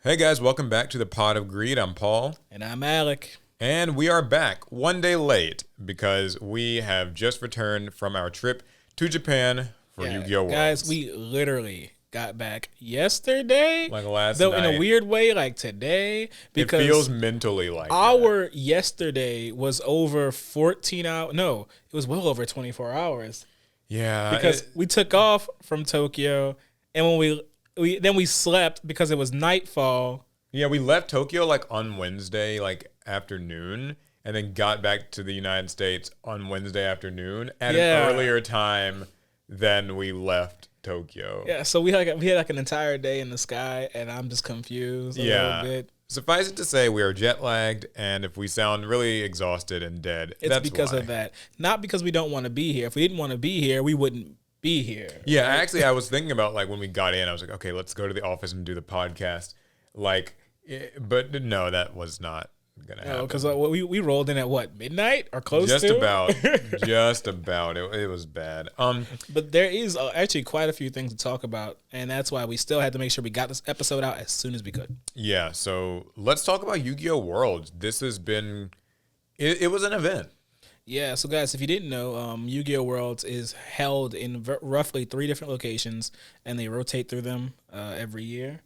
Hey guys, welcome back to the Pod of Greed. I'm Paul. And I'm Alec. And we are back one day late because we have just returned from our trip to Japan for Yu-Gi-Oh! Guys, Worlds. we literally got back yesterday. Like last though night. in a weird way, like today. Because it feels mentally like our yesterday was over 14 hours. No, it was well over 24 hours. Yeah. Because we took off from Tokyo, and when we slept because it was nightfall. Yeah, we left Tokyo like on Wednesday, like afternoon, and then got back to the United States on Wednesday afternoon at an earlier time than we left Tokyo. Yeah, so we had like an entire day in the sky, and I'm just confused a little bit. Suffice it to say, we are jet lagged, and if we sound really exhausted and dead, it's that's because why. of that. Not because we don't want to be here. If we didn't want to be here, we wouldn't be here. Yeah, right? Actually, I was thinking about like when we got in, I was like, okay, let's go to the office and do the podcast. Like, but no, that was not gonna happen. Because we rolled in at what, midnight or close just to? just about. It was bad. But there is actually quite a few things to talk about, and that's why we still had to make sure we got this episode out as soon as we could. Yeah, so let's talk about Yu-Gi-Oh! Worlds. This has been, it was an event. Yeah, so guys, if you didn't know, Yu-Gi-Oh! Worlds is held in roughly 3 different locations, and they rotate through them every year.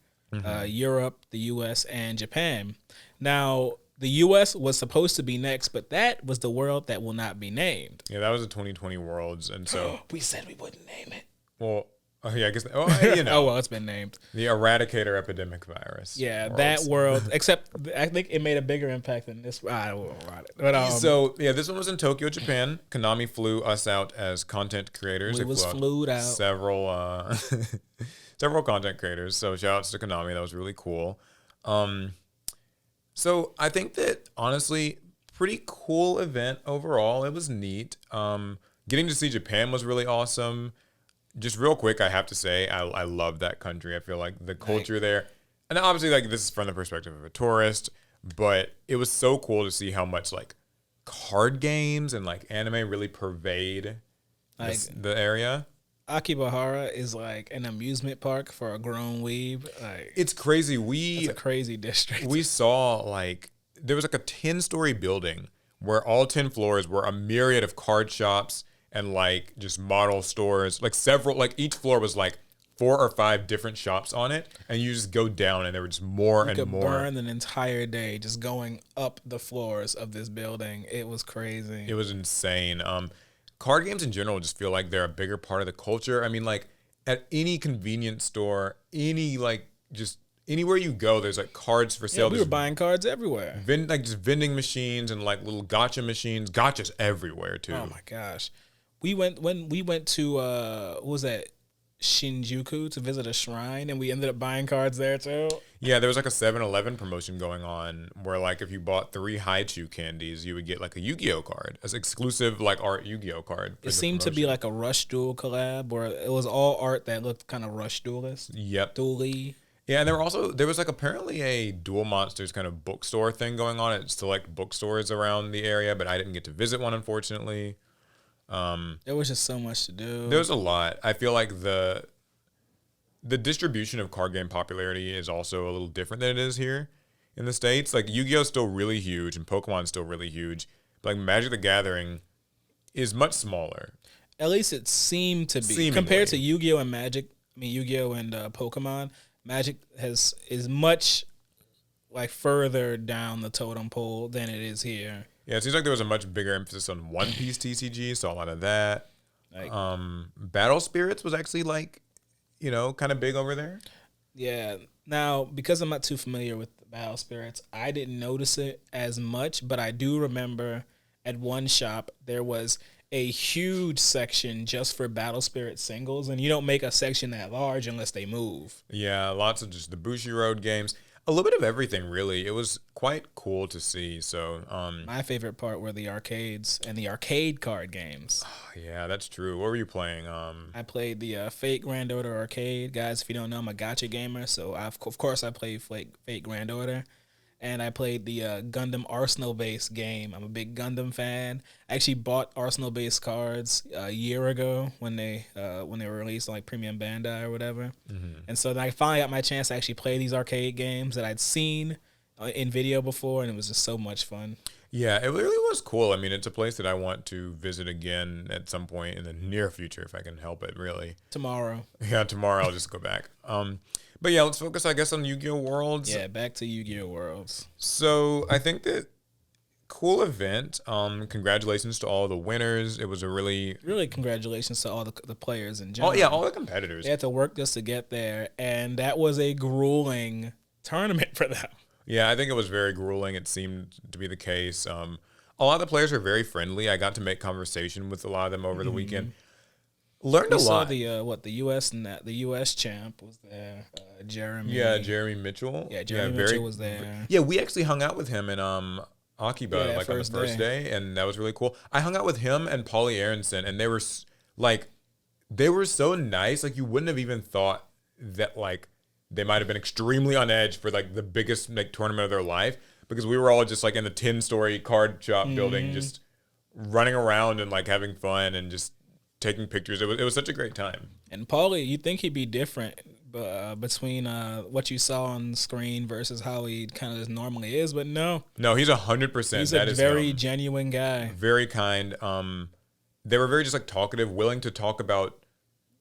Europe, the U.S., and Japan. Now, the U.S. was supposed to be next, but that was the world that will not be named. Yeah, that was the 2020 Worlds, and so... we said we wouldn't name it. Well... yeah, I guess. You know. Oh well, it's been named the Eradicator Epidemic Virus. Yeah, Worlds. That world. Except I think it made a bigger impact than this. I don't know about it. But, so yeah, this one was in Tokyo, Japan. Konami flew us out as content creators. We was flew out several several content creators. So shout outs to Konami. That was really cool. So I think that honestly, pretty cool event overall. It was neat. Getting to see Japan was really awesome. Just real quick, I have to say, I love that country. I feel like the culture there, and obviously, like this is from the perspective of a tourist, but it was so cool to see how much like card games and like anime really pervade the area. Akihabara is like an amusement park for a grown weeb. Like it's crazy. It's a crazy district. We saw like there was like a 10-story building where all 10 floors were a myriad of card shops. And like just model stores, like several, like each floor was like 4 or 5 different shops on it, and you just go down, and there were just more and more. You could burn an entire day just going up the floors of this building. It was crazy. It was insane. Card games in general just feel like they're a bigger part of the culture. I mean, like at any convenience store, any like just anywhere you go, there's like cards for sale. Yeah, we were buying cards everywhere. Like just vending machines and like little gotcha machines. Gotchas everywhere too. Oh my gosh. We went to what was that, Shinjuku, to visit a shrine, and we ended up buying cards there too. Yeah, there was like a 7-Eleven promotion going on where like if you bought 3 Haichu candies, you would get like a Yu-Gi-Oh card, an exclusive like art Yu-Gi-Oh card. It seemed to be like a Rush Duel collab, where it was all art that looked kind of Rush Duelist. Yep. Duel-y. Yeah, and there was like apparently a Duel Monsters kind of bookstore thing going on at select bookstores around the area, but I didn't get to visit one, unfortunately. There was just so much to do. There was a lot. I feel like the distribution of card game popularity is also a little different than it is here in the States. Like Yu-Gi-Oh is still really huge and Pokemon's still really huge, but like Magic the Gathering is much smaller. At least it seemed to be. Seemingly. Compared to Yu-Gi-Oh and Magic. I mean, Yu-Gi-Oh and Pokemon. Magic is much like further down the totem pole than it is here. Yeah, it seems like there was a much bigger emphasis on One Piece TCG, saw a lot of that. Like, Battle Spirits was actually like, you know, kind of big over there. Yeah. Now, because I'm not too familiar with Battle Spirits, I didn't notice it as much, but I do remember at one shop there was a huge section just for Battle Spirit singles, and you don't make a section that large unless they move. Yeah, lots of just the Bushiroad games. A little bit of everything, really. It was quite cool to see. So, my favorite part were the arcades and the arcade card games. Yeah, that's true. What were you playing? I played the Fate Grand Order arcade. Guys, if you don't know, I'm a gacha gamer, so of course I play Fate Grand Order. and I played the Gundam Arsenal base game. I'm a big Gundam fan. I actually bought Arsenal base cards a year ago when they were released on like Premium Bandai or whatever. And so then I finally got my chance to actually play these arcade games that I'd seen in video before, and it was just so much fun. Yeah, it really was cool. I mean, it's a place that I want to visit again at some point in the near future if I can help it, really. Tomorrow. Yeah, tomorrow I'll just go back. But yeah, let's focus, I guess, on Yu-Gi-Oh Worlds. Yeah, back to Yu-Gi-Oh Worlds. So I think that cool event. Congratulations to all the winners. It was a really Congratulations to all the players in general. Oh yeah, all the competitors. They had to work just to get there, and that was a grueling tournament for them. Yeah, I think it was very grueling. It seemed to be the case. A lot of the players were very friendly. I got to make conversation with a lot of them over the weekend. Learned a lot. The U.S. champ was there. Jeremy. Yeah, Jeremy Mitchell. Yeah, Jeremy Mitchell was there. Yeah, we actually hung out with him in Akiba on the first day, and that was really cool. I hung out with him and Paulie Aronson, and they were so nice. Like you wouldn't have even thought that like they might have been extremely on edge for like the biggest like tournament of their life, because we were all just like in the 10-story card shop building, just running around and like having fun and just taking pictures. It was such a great time. And Paulie, you'd think he'd be different between what you saw on screen versus how he kind of normally is, but no, he's 100%. He's a very genuine guy, very kind. They were very just like talkative, willing to talk about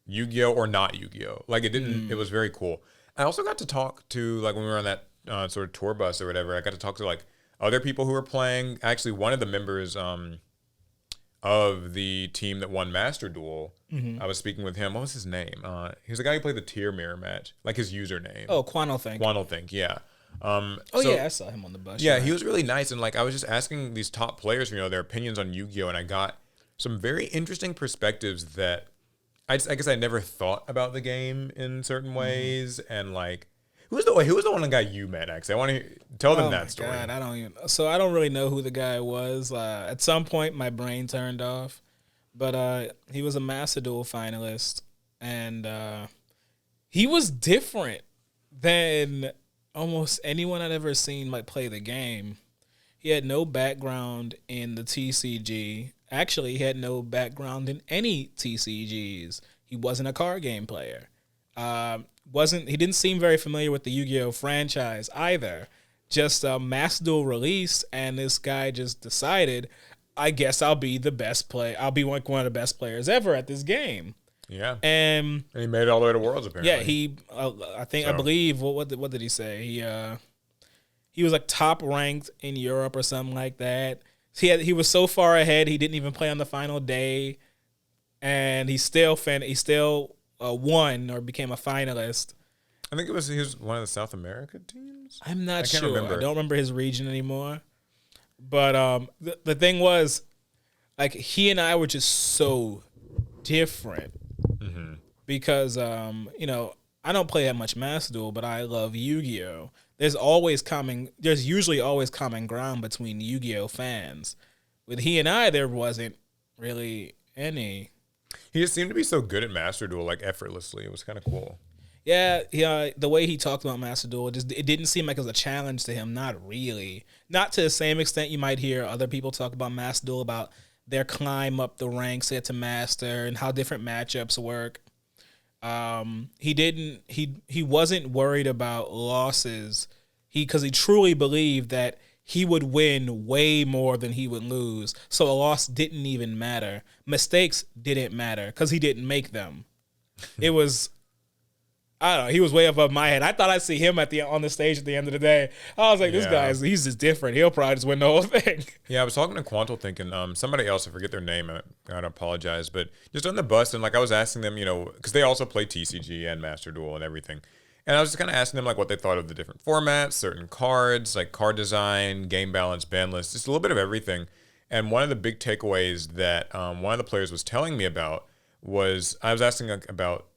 Yu-Gi-Oh or not Yu-Gi-Oh. Like it was very cool. I also got to talk to, like, when we were on that sort of tour bus or whatever, I got to talk to, like, other people who were playing. Actually, one of the members of the team that won Master Duel, I was speaking with him. What was his name? He was the guy who played the tier mirror match, like his username. Oh, Quantlethink. Quantlethink, yeah. I saw him on the bus. Yeah, he was really nice. And, like, I was just asking these top players, their opinions on Yu-Gi-Oh! And I got some very interesting perspectives that I guess I never thought about the game in certain ways, and like, who was the one guy you met? Actually, I want to tell them that story. God, I don't really know who the guy was. At some point, my brain turned off, but he was a Master Duel finalist, and he was different than almost anyone I'd ever seen like play the game. He had no background in the TCG. Actually, he had no background in any TCGs. He wasn't a card game player. He didn't seem very familiar with the Yu-Gi-Oh franchise either. Just Master Duel released, and this guy just decided, I guess I'll be the best player. I'll be like one of the best players ever at this game. Yeah, and he made it all the way to Worlds apparently. Yeah, I believe what did he say? He was like top ranked in Europe or something like that. He was so far ahead he didn't even play on the final day, and he still won or became a finalist. I think he was one of the South America teams. I'm not sure. Remember. I don't remember his region anymore. But the thing was, like, he and I were just so different because I don't play that much Master Duel, but I love Yu-Gi-Oh. There's usually always common ground between Yu-Gi-Oh fans. With he and I, there wasn't really any. He just seemed to be so good at Master Duel, like effortlessly. It was kind of cool. Yeah, the way he talked about Master Duel, it didn't seem like it was a challenge to him. Not really. Not to the same extent you might hear other people talk about Master Duel, about their climb up the ranks to Master and how different matchups work. He wasn't worried about losses. Because he truly believed that he would win way more than he would lose. So a loss didn't even matter. Mistakes didn't matter because he didn't make them. It was, I don't know, he was way above my head. I thought I'd see him on the stage at the end of the day. I was like, this he's just different. He'll probably just win the whole thing. Yeah, I was talking to Quantlethink and somebody else, I forget their name, I apologize, but just on the bus, and like I was asking them, because they also play TCG and Master Duel and everything. And I was just kind of asking them like what they thought of the different formats, certain cards, like card design, game balance, ban list, just a little bit of everything. And one of the big takeaways that one of the players was telling me about was, I was asking about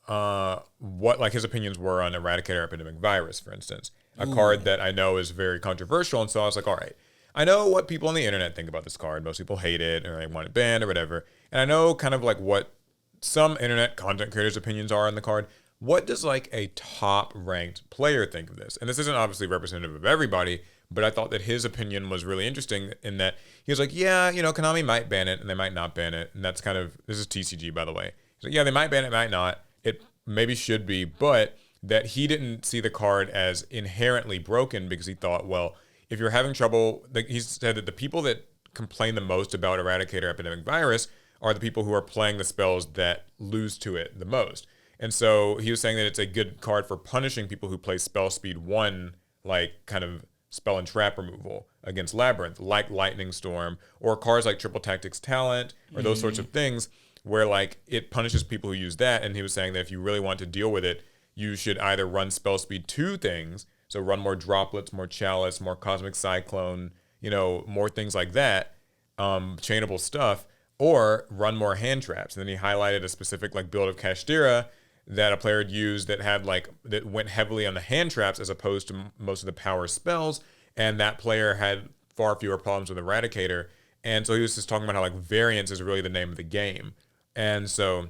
what like his opinions were on Eradicator Epidemic Virus, for instance, a card that I know is very controversial. And so I was like, all right, I know what people on the internet think about this card. Most people hate it or they want it banned or whatever. And I know kind of like what some internet content creators' opinions are on the card. what does like a top ranked player think of this? And this isn't obviously representative of everybody, but I thought that his opinion was really interesting in that he was like, yeah, you know, Konami might ban it and they might not ban it. And that's kind of, this is TCG, by the way. He's like, yeah, they might ban it, might not. It maybe should be, but that he didn't see the card as inherently broken because he thought, well, if you're having trouble, like he said that the people that complain the most about Eradicator Epidemic Virus are the people who are playing the spells that lose to it the most. And so he was saying that it's a good card for punishing people who play spell speed 1, like kind of spell and trap removal against Labyrinth, like Lightning Storm, or cards like Triple Tactics Talent, or those sorts of things, where like it punishes people who use that. And he was saying that if you really want to deal with it, you should either run spell speed 2 things, so run more droplets, more chalice, more cosmic cyclone, you know, more things like that, chainable stuff, or run more hand traps. And then he highlighted a specific like build of Kashtira that a player had used that had like, that went heavily on the hand traps as opposed to most of the power spells. And that player had far fewer problems with Eradicator. And so he was just talking about how like variance is really the name of the game. And so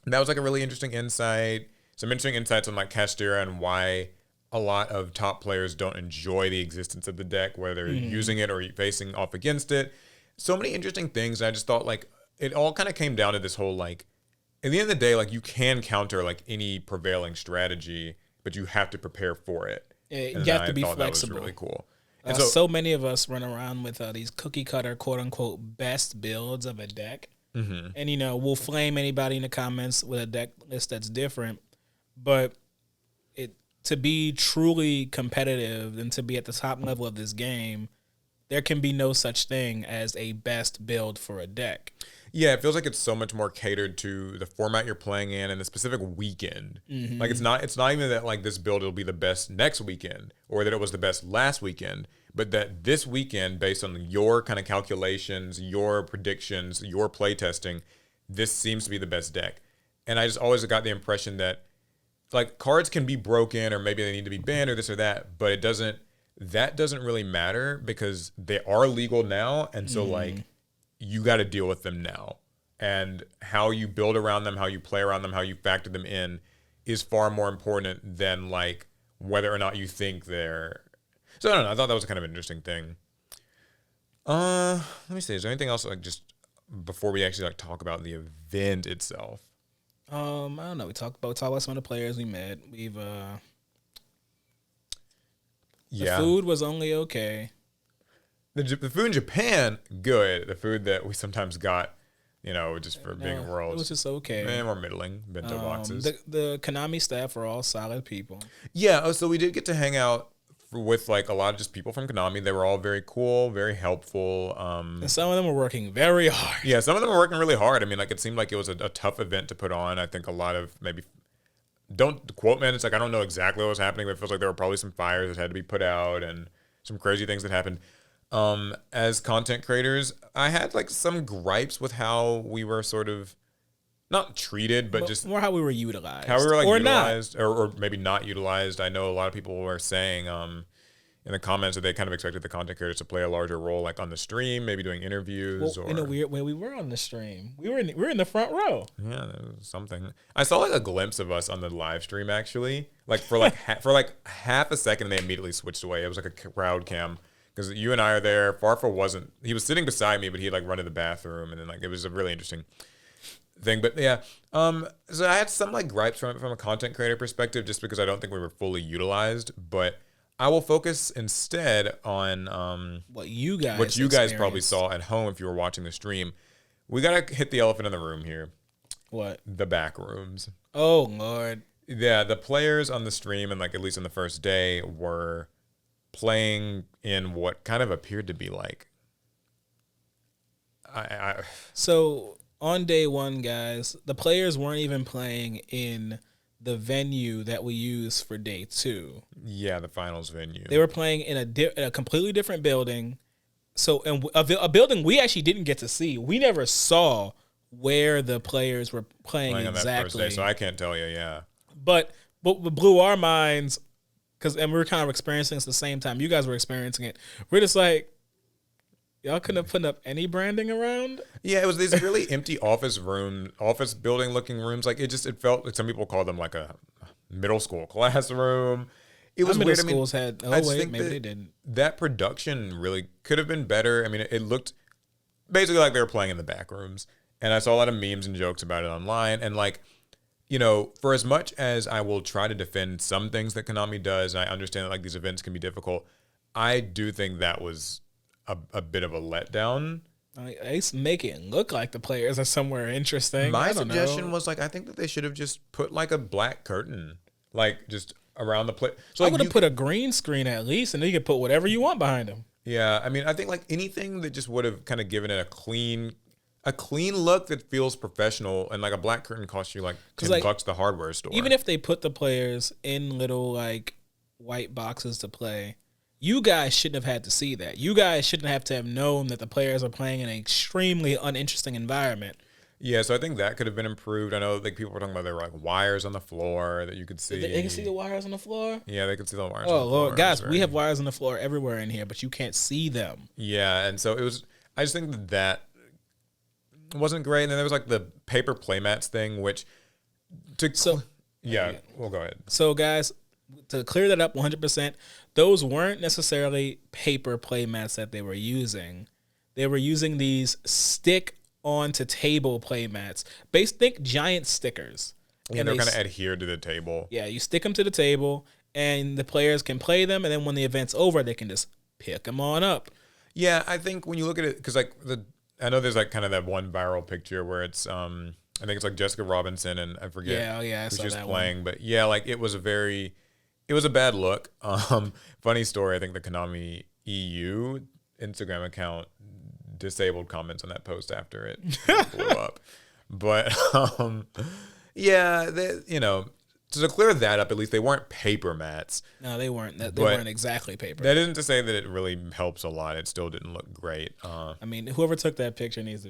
that was like a really interesting insight. Some interesting insights on like Kashtira and why a lot of top players don't enjoy the existence of the deck, whether they're using it or facing off against it. So many interesting things. I just thought like it all kind of came down to this whole like, at the end of the day, like you can counter like any prevailing strategy, but you have to prepare for it. You have to be flexible. That was really cool. And so many of us run around with these cookie cutter, quote unquote, best builds of a deck. And, you know, we'll flame anybody in the comments with a deck list that's different. But to be truly competitive and to be at the top level of this game, there can be no such thing as a best build for a deck. Yeah, it feels like it's so much more catered to the format you're playing in and the specific weekend. Like it's not even that like this build will be the best next weekend or that it was the best last weekend, but that this weekend, based on your kind of calculations, your predictions, your play testing, this seems to be the best deck. And I just always got the impression that like cards can be broken or maybe they need to be banned or this or that, but that doesn't really matter because they are legal now. And so like you got to deal with them now, and how you build around them, how you play around them, how you factor them in is far more important than like whether or not you think they're. So I don't know. I thought that was kind of an interesting thing. Let me see. Is there anything else like just before we actually like talk about the event itself? I don't know. We talked about some of the players we met. We've the food was only okay. The food in Japan, good. The food that we sometimes got, you know, just for being worlds, it was just okay. More middling bento boxes. The Konami staff were all solid people. Yeah, so we did get to hang out with like a lot of just people from Konami. They were all very cool, very helpful. And some of them were working very hard. Yeah, some of them were working really hard. I mean, like it seemed like it was a tough event to put on. I think a lot of maybe, don't quote me, it's like I don't know exactly what was happening, but it feels like there were probably some fires that had to be put out and some crazy things that happened. As content creators, I had like some gripes with how we were sort of not treated, but just more how we were utilized. How we were like utilized or maybe not utilized. I know a lot of people were saying in the comments that they kind of expected the content creators to play a larger role, like on the stream, maybe doing interviews. Well, in a weird way, we were on the stream. We were in the front row. Yeah, that was something. I saw like a glimpse of us on the live stream actually, like for like for like half a second, and they immediately switched away. It was like a crowd cam. Because you and I are there. Farfa wasn't. He was sitting beside me, but he like run to the bathroom, and then like it was a really interesting thing. But yeah, so I had some like gripes from a content creator perspective, just because I don't think we were fully utilized. But I will focus instead on what you guys probably saw at home if you were watching the stream. We gotta hit the elephant in the room here. What? The back rooms. Oh Lord. Yeah, the players on the stream and like at least on the first day were playing in what kind of appeared to be like So on day one, guys, the players weren't even playing in the venue that we use for day two. Yeah, the finals venue. They were playing in a completely different building. So in a building we actually didn't get to see. We never saw where the players were playing exactly. On that first day, so I can't tell you, yeah. But what blew our minds, and we were kind of experiencing this at the same time you guys were experiencing it. We're just like, y'all couldn't have put up any branding around? Yeah, it was these really empty office building looking rooms. Like it felt like some people call them like a middle school classroom. It Our was middle weird. schools had. I Oh just wait, think maybe that they didn't. that production really could have been better. I mean, it looked basically like they were playing in the back rooms, and I saw a lot of memes and jokes about it online. And like, for as much as I will try to defend some things that Konami does, and I understand that like these events can be difficult, I do think that was a bit of a letdown. At least make it look like the players are somewhere interesting. My I don't suggestion know. was like I think that they should have just put like a black curtain, like just around the play. So I like would have put a green screen at least, and then you could put whatever you want behind them. yeah, I mean I think like anything that just would have kind of given it a clean look that feels professional, and like a black curtain costs you like $10 like, at the hardware store. Even if they put the players in little like white boxes to play, you guys shouldn't have had to see that. You guys shouldn't have to have known that the players are playing in an extremely uninteresting environment. Yeah, so I think that could have been improved. I know like people were talking about there were like wires on the floor that you could see. They can see the wires on the floor? Yeah, they could see the wires on Oh, the floor. Lord. Guys, we have wires on the floor everywhere in here, but you can't see them. Yeah, and so it was, I just think that wasn't great. And then there was like the paper playmats thing, which yeah, we'll go ahead. So, guys, to clear that up 100%, those weren't necessarily paper playmats that they were using. They were using these stick onto table playmats. Think giant stickers. Yeah, they're kind of adhered to the table. Yeah, you stick them to the table, and the players can play them, and then when the event's over, they can just pick them on up. Yeah, I think when you look at it, because like I know there's like kind of that one viral picture where it's I think it's like Jessica Robinson and I forget I who saw she was that playing, one. but yeah, like it was a bad look. Funny story, I think the Konami EU Instagram account disabled comments on that post after it blew up. But yeah, to clear that up, at least they weren't paper mats. No, they weren't. They weren't exactly paper. That isn't to say that it really helps a lot. It still didn't look great. I mean, whoever took that picture needs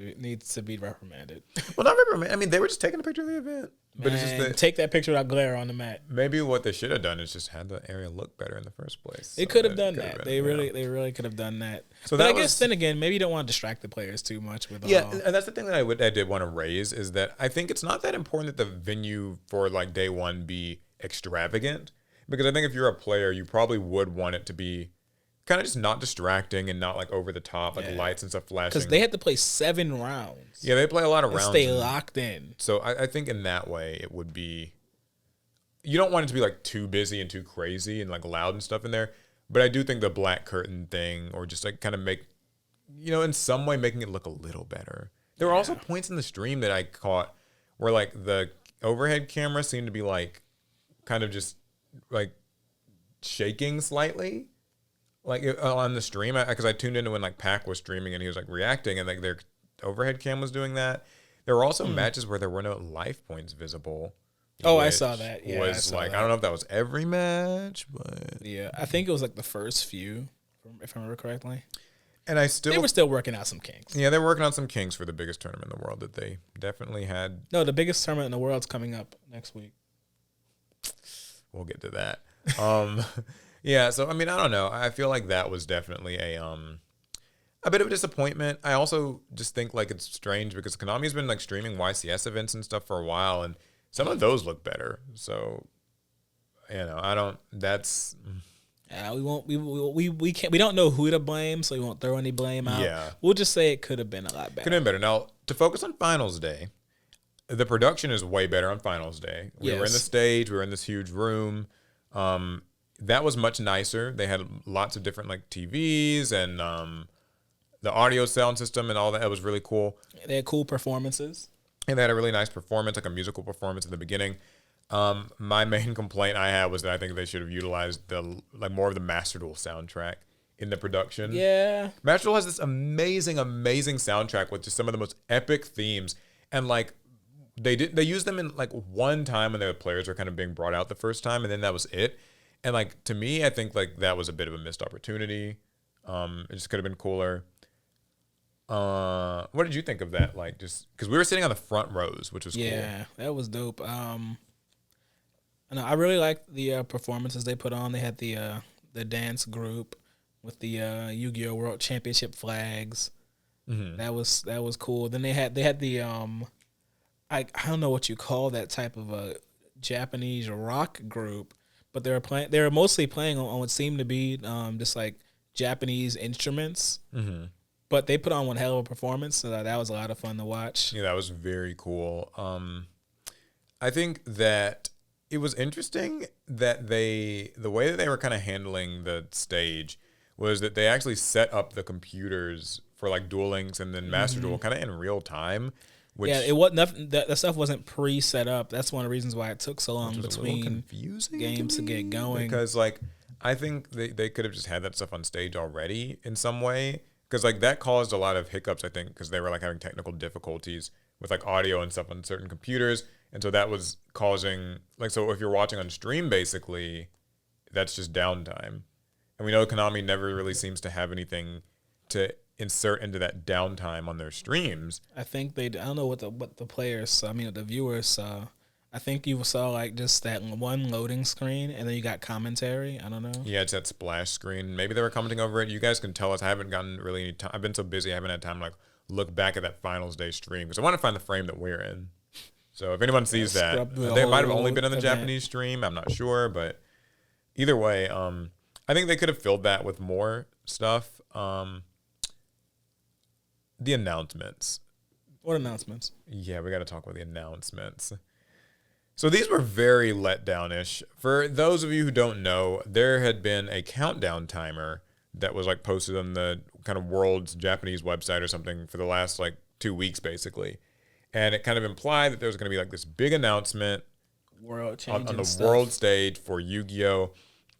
to be reprimanded. Well, not reprimanded. I mean, they were just taking a picture of the event. But it's just that take that picture without glare on the mat. maybe what they should have done is just had the area look better in the first place. They could have done that. They really could have done that. So but that I guess was- then again, maybe you don't want to distract the players too much with Yeah, and that's the thing that I did want to raise is that I think it's not that important that the venue for like day one be extravagant, because I think if you're a player, you probably would want it to be kind of just not distracting and not like over the top, like lights and stuff flashing. because they had to play 7 rounds. Yeah, they play a lot of And rounds. stay locked in. So I think in that way it would be. You don't want it to be like too busy and too crazy and like loud and stuff in there, but I do think the black curtain thing, or just like kind of make, in some way making it look a little better. There were also points in the stream that I caught where like the overhead camera seemed to be like kind of just like shaking slightly, like on the stream, because I tuned into when like Pac was streaming and he was like reacting, and like their overhead cam was doing that. There were also matches where there were no life points visible. Oh, I saw that. Yeah, I don't know if that was every match, but Yeah, I think it was like the first few, if I remember correctly. and They were still working out some kinks. yeah, they're working on some kinks for the biggest tournament in the world that they definitely had. No, the biggest tournament in the world's coming up next week. We'll get to that. Yeah, so I mean, I don't know. I feel like that was definitely a bit of a disappointment. I also just think like it's strange because Konami's been like streaming YCS events and stuff for a while, and some of those look better. So, I don't. That's We won't. We can't. We don't know who to blame, so we won't throw any blame out. Yeah. We'll just say it could have been a lot better. could have been better. Now to focus on finals day, the production is way better on finals day. We were in the Yes. stage. We were in this huge room. That was much nicer. They had lots of different like TVs and the audio sound system and all that. It was really cool. They had cool performances. And they had a really nice performance, like a musical performance in the beginning. My main complaint I had was that I think they should have utilized more of the Master Duel soundtrack in the production. Yeah. Master Duel has this amazing soundtrack with just some of the most epic themes, and like they used them in like one time when the players were kind of being brought out the first time, and then that was it. And like to me, I think like that was a bit of a missed opportunity. It just could have been cooler. What did you think of that? Like, just because we were sitting on the front rows, which was cool. Yeah, that was dope. I really liked the performances they put on. They had the dance group with the Yu-Gi-Oh World Championship flags. Mm-hmm. That was cool. Then they had the I don't know what you call that type of a Japanese rock group, but they were playing. They were mostly playing on what seemed to be just like Japanese instruments. Mm-hmm. But they put on one hell of a performance, so that was a lot of fun to watch. Yeah, that was very cool. I think that it was interesting that the way that they were kind of handling the stage was that they actually set up the computers for like Duel Links and then Master Duel kind of in real time. Which, yeah, it was nothing. That stuff wasn't pre-set up. That's one of the reasons why it took so long between games to get going. Because like I think they could have just had that stuff on stage already in some way. Because like that caused a lot of hiccups, I think, because they were like having technical difficulties with like audio and stuff on certain computers, and so that was causing like, so if you're watching on stream, basically, that's just downtime, and we know Konami never really seems to have anything to insert into that downtime on their streams. I think I don't know what the players, I mean the viewers saw. I think you saw like just that one loading screen, and then you got commentary. I don't know. Yeah, it's that splash screen. Maybe they were commenting over it. You guys can tell us. I haven't gotten really any time. I've been so busy. I haven't had time to like look back at that finals day stream because I want to find the frame that we're in. So if anyone sees that, they might have only been in the Japanese stream. I'm not sure, but either way, I think they could have filled that with more stuff. The announcements. What announcements? Yeah, we got to talk about the announcements. So these were very letdown-ish. For those of you who don't know, there had been a countdown timer that was like posted on the kind of world's Japanese website or something for the last like 2 weeks, basically. And it kind of implied that there was going to be like this big announcement on the world stage for Yu-Gi-Oh!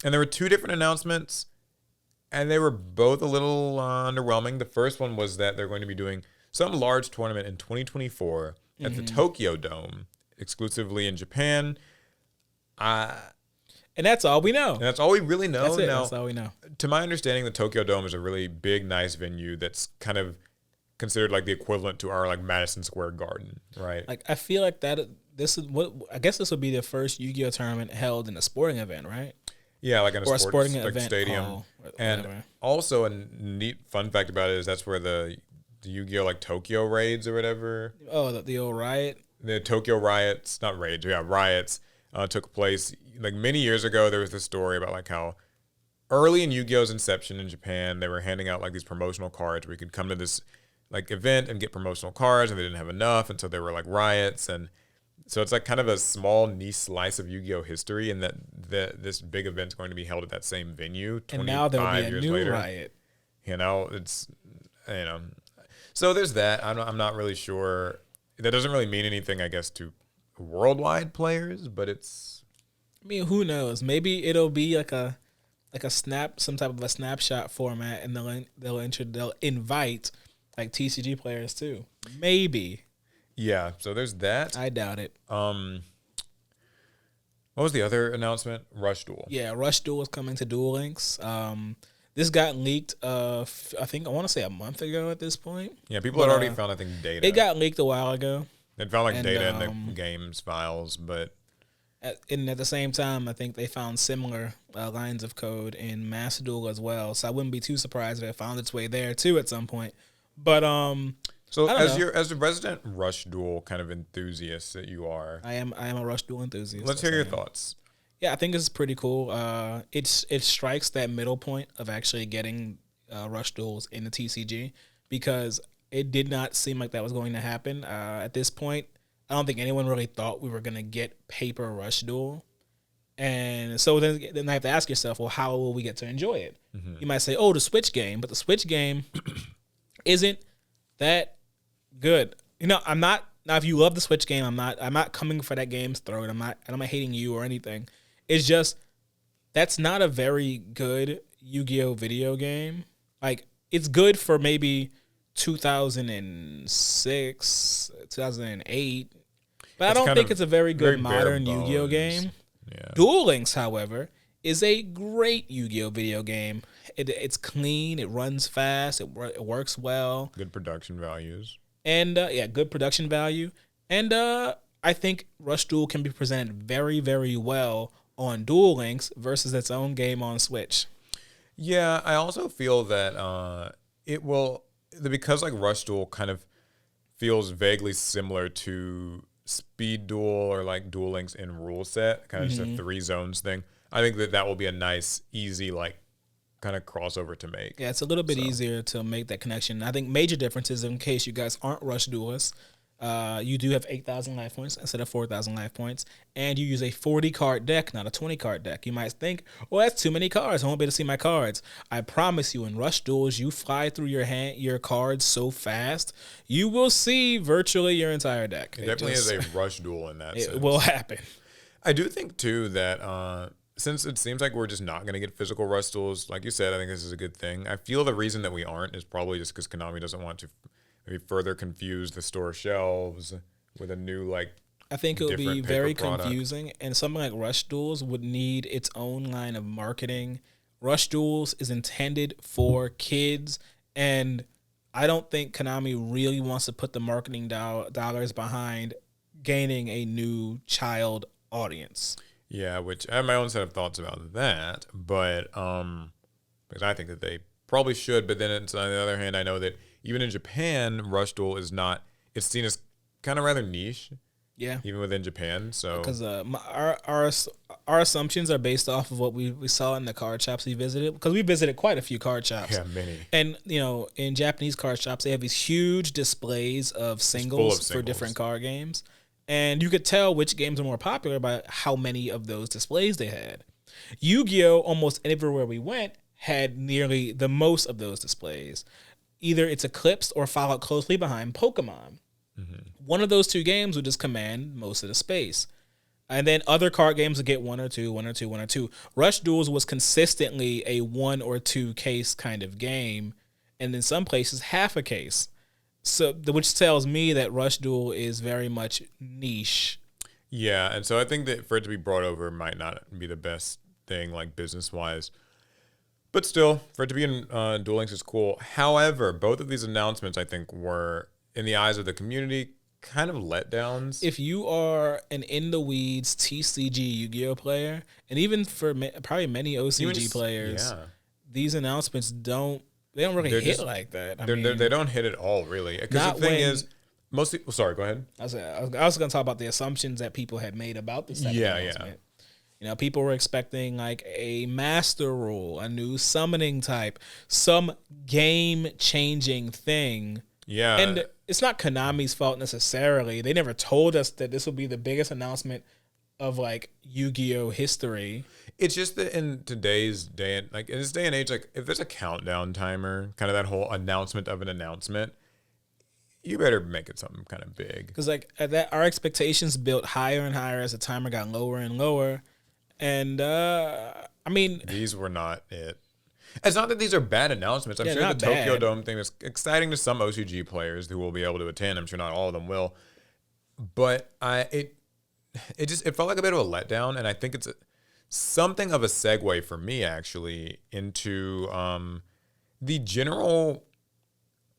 And there were 2 different announcements, and they were both a little underwhelming. The first one was that they're going to be doing some large tournament in 2024 at the Tokyo Dome, exclusively in Japan. And that's all we know. And that's all we really know. That's it. Now, That's all we know. to my understanding, the Tokyo Dome is a really big, nice venue that's kind of considered like the equivalent to our like Madison Square Garden, right? Like I feel like this is what I guess this would be the first Yu-Gi-Oh tournament held in a sporting event, right? Yeah, like in or a sporting event stadium. hall, and whatever. Also a neat fun fact about it is that's where the Yu-Gi-Oh like Tokyo raids or whatever. Oh, the old riot. The Tokyo riots, not raids, yeah, riots took place like many years ago. There was this story about like how early in Yu-Gi-Oh's inception in Japan, they were handing out like these promotional cards where you could come to this like event and get promotional cards, and they didn't have enough, and so there were like riots, and so it's like kind of a small niche slice of Yu-Gi-Oh history, and that this big event's going to be held at that same venue. And now there will be a years new later. riot. You know, it's so there's that. I'm not really sure. That doesn't really mean anything, I guess, to worldwide players, but it's. I mean, who knows? Maybe it'll be like a some type of a snapshot format, and they'll invite like TCG players too. Maybe. Yeah. So there's that. I doubt it. What was the other announcement? Rush Duel. Yeah, Rush Duel is coming to Duel Links. This got leaked, I think, I want to say a month ago at this point. Yeah, people had already found, I think, data. It got leaked a while ago. They'd found, like, data in the game's files, but... And at the same time, I think they found similar lines of code in Master Duel as well. So I wouldn't be too surprised if it found its way there, too, at some point. But, So as a resident Rush Duel kind of enthusiast that you are... I am a Rush Duel enthusiast. Let's hear your thoughts. Yeah, I think it's pretty cool. It strikes that middle point of actually getting Rush Duels in the TCG because it did not seem like that was going to happen. At this point, I don't think anyone really thought we were going to get paper Rush Duel. And so then I have to ask yourself, well, how will we get to enjoy it? Mm-hmm. You might say, oh, the Switch game, but the Switch game isn't that good. You know, I'm not. Now, if you love the Switch game, I'm not coming for that game's throat. I'm not hating you or anything. It's just that's not a very good Yu-Gi-Oh video game. Like it's good for maybe 2006, 2008, but I don't think it's a very good modern Yu-Gi-Oh game. Yeah. Duel Links, however, is a great Yu-Gi-Oh video game. It's clean, it runs fast, it works well. Good production values. And good production value. And I think Rush Duel can be presented very, very well on Duel Links versus its own game on Switch. Yeah, I also feel that it will, because like Rush Duel kind of feels vaguely similar to speed duel or like Duel Links in rule set, kind of just a 3 zones thing. I think that will be a nice, easy, like kind of crossover to make. Yeah, it's a little bit easier to make that connection. I think major differences, in case you guys aren't Rush duelists, you do have 8,000 life points instead of 4,000 life points, and you use a 40-card deck, not a 20-card deck. You might think, well, that's too many cards. I won't be able to see my cards. I promise you, in Rush duels, you fly through your cards so fast, you will see virtually your entire deck. It definitely is a Rush duel in that sense. It will happen. I do think, too, that since it seems like we're just not going to get physical Rush duels, like you said, I think this is a good thing. I feel the reason that we aren't is probably just because Konami doesn't want to maybe further confuse the store shelves with a new, like, I think it would be very product. confusing, and something like Rush Duels would need its own line of marketing. Rush Duels is intended for kids, and I don't think Konami really wants to put the marketing dollars behind gaining a new child audience. Yeah, which I have my own set of thoughts about that, but because I think that they probably should, but then on the other hand, I know that even in Japan, Rush Duel is not, it's seen as kind of rather niche. Yeah. Even within Japan. So because our assumptions are based off of what we saw in the card shops we visited, because we visited quite a few card shops. Yeah, many. And, in Japanese card shops, they have these huge displays of singles for different card games. And you could tell which games are more popular by how many of those displays they had. Yu-Gi-Oh! Almost everywhere we went had nearly the most of those displays. Either it's eclipsed or followed closely behind Pokemon. Mm-hmm. One of those two games would just command most of the space. And then other card games would get one or two. Rush Duels was consistently a 1 or 2 case kind of game, and in some places half a case. So, which tells me that Rush Duel is very much niche. Yeah, and so I think that for it to be brought over might not be the best thing, like business-wise. But still, for it to be in Duel Links is cool. However, both of these announcements, I think, were, in the eyes of the community, kind of letdowns. If you are an in-the-weeds TCG Yu-Gi-Oh player, and even for probably many OCG players, these announcements don't really hit like that. They don't hit at all, really. Because the thing is, most people... Sorry, go ahead. I was going to talk about the assumptions that people had made about this type of announcement. People were expecting like a master rule, a new summoning type, some game-changing thing. Yeah. And it's not Konami's fault necessarily. They never told us that this would be the biggest announcement of like Yu-Gi-Oh history. It's just that in today's day, in this day and age, like if there's a countdown timer, kind of that whole announcement of an announcement, you better make it something kind of big. Because like at that, our expectations built higher and higher as the timer got lower and lower. And these were not it. It's not that these are bad announcements. I'm sure the Tokyo Dome thing is exciting to some OCG players who will be able to attend. I'm sure not all of them will. But it felt like a bit of a letdown, and I think it's something of a segue for me actually into the general.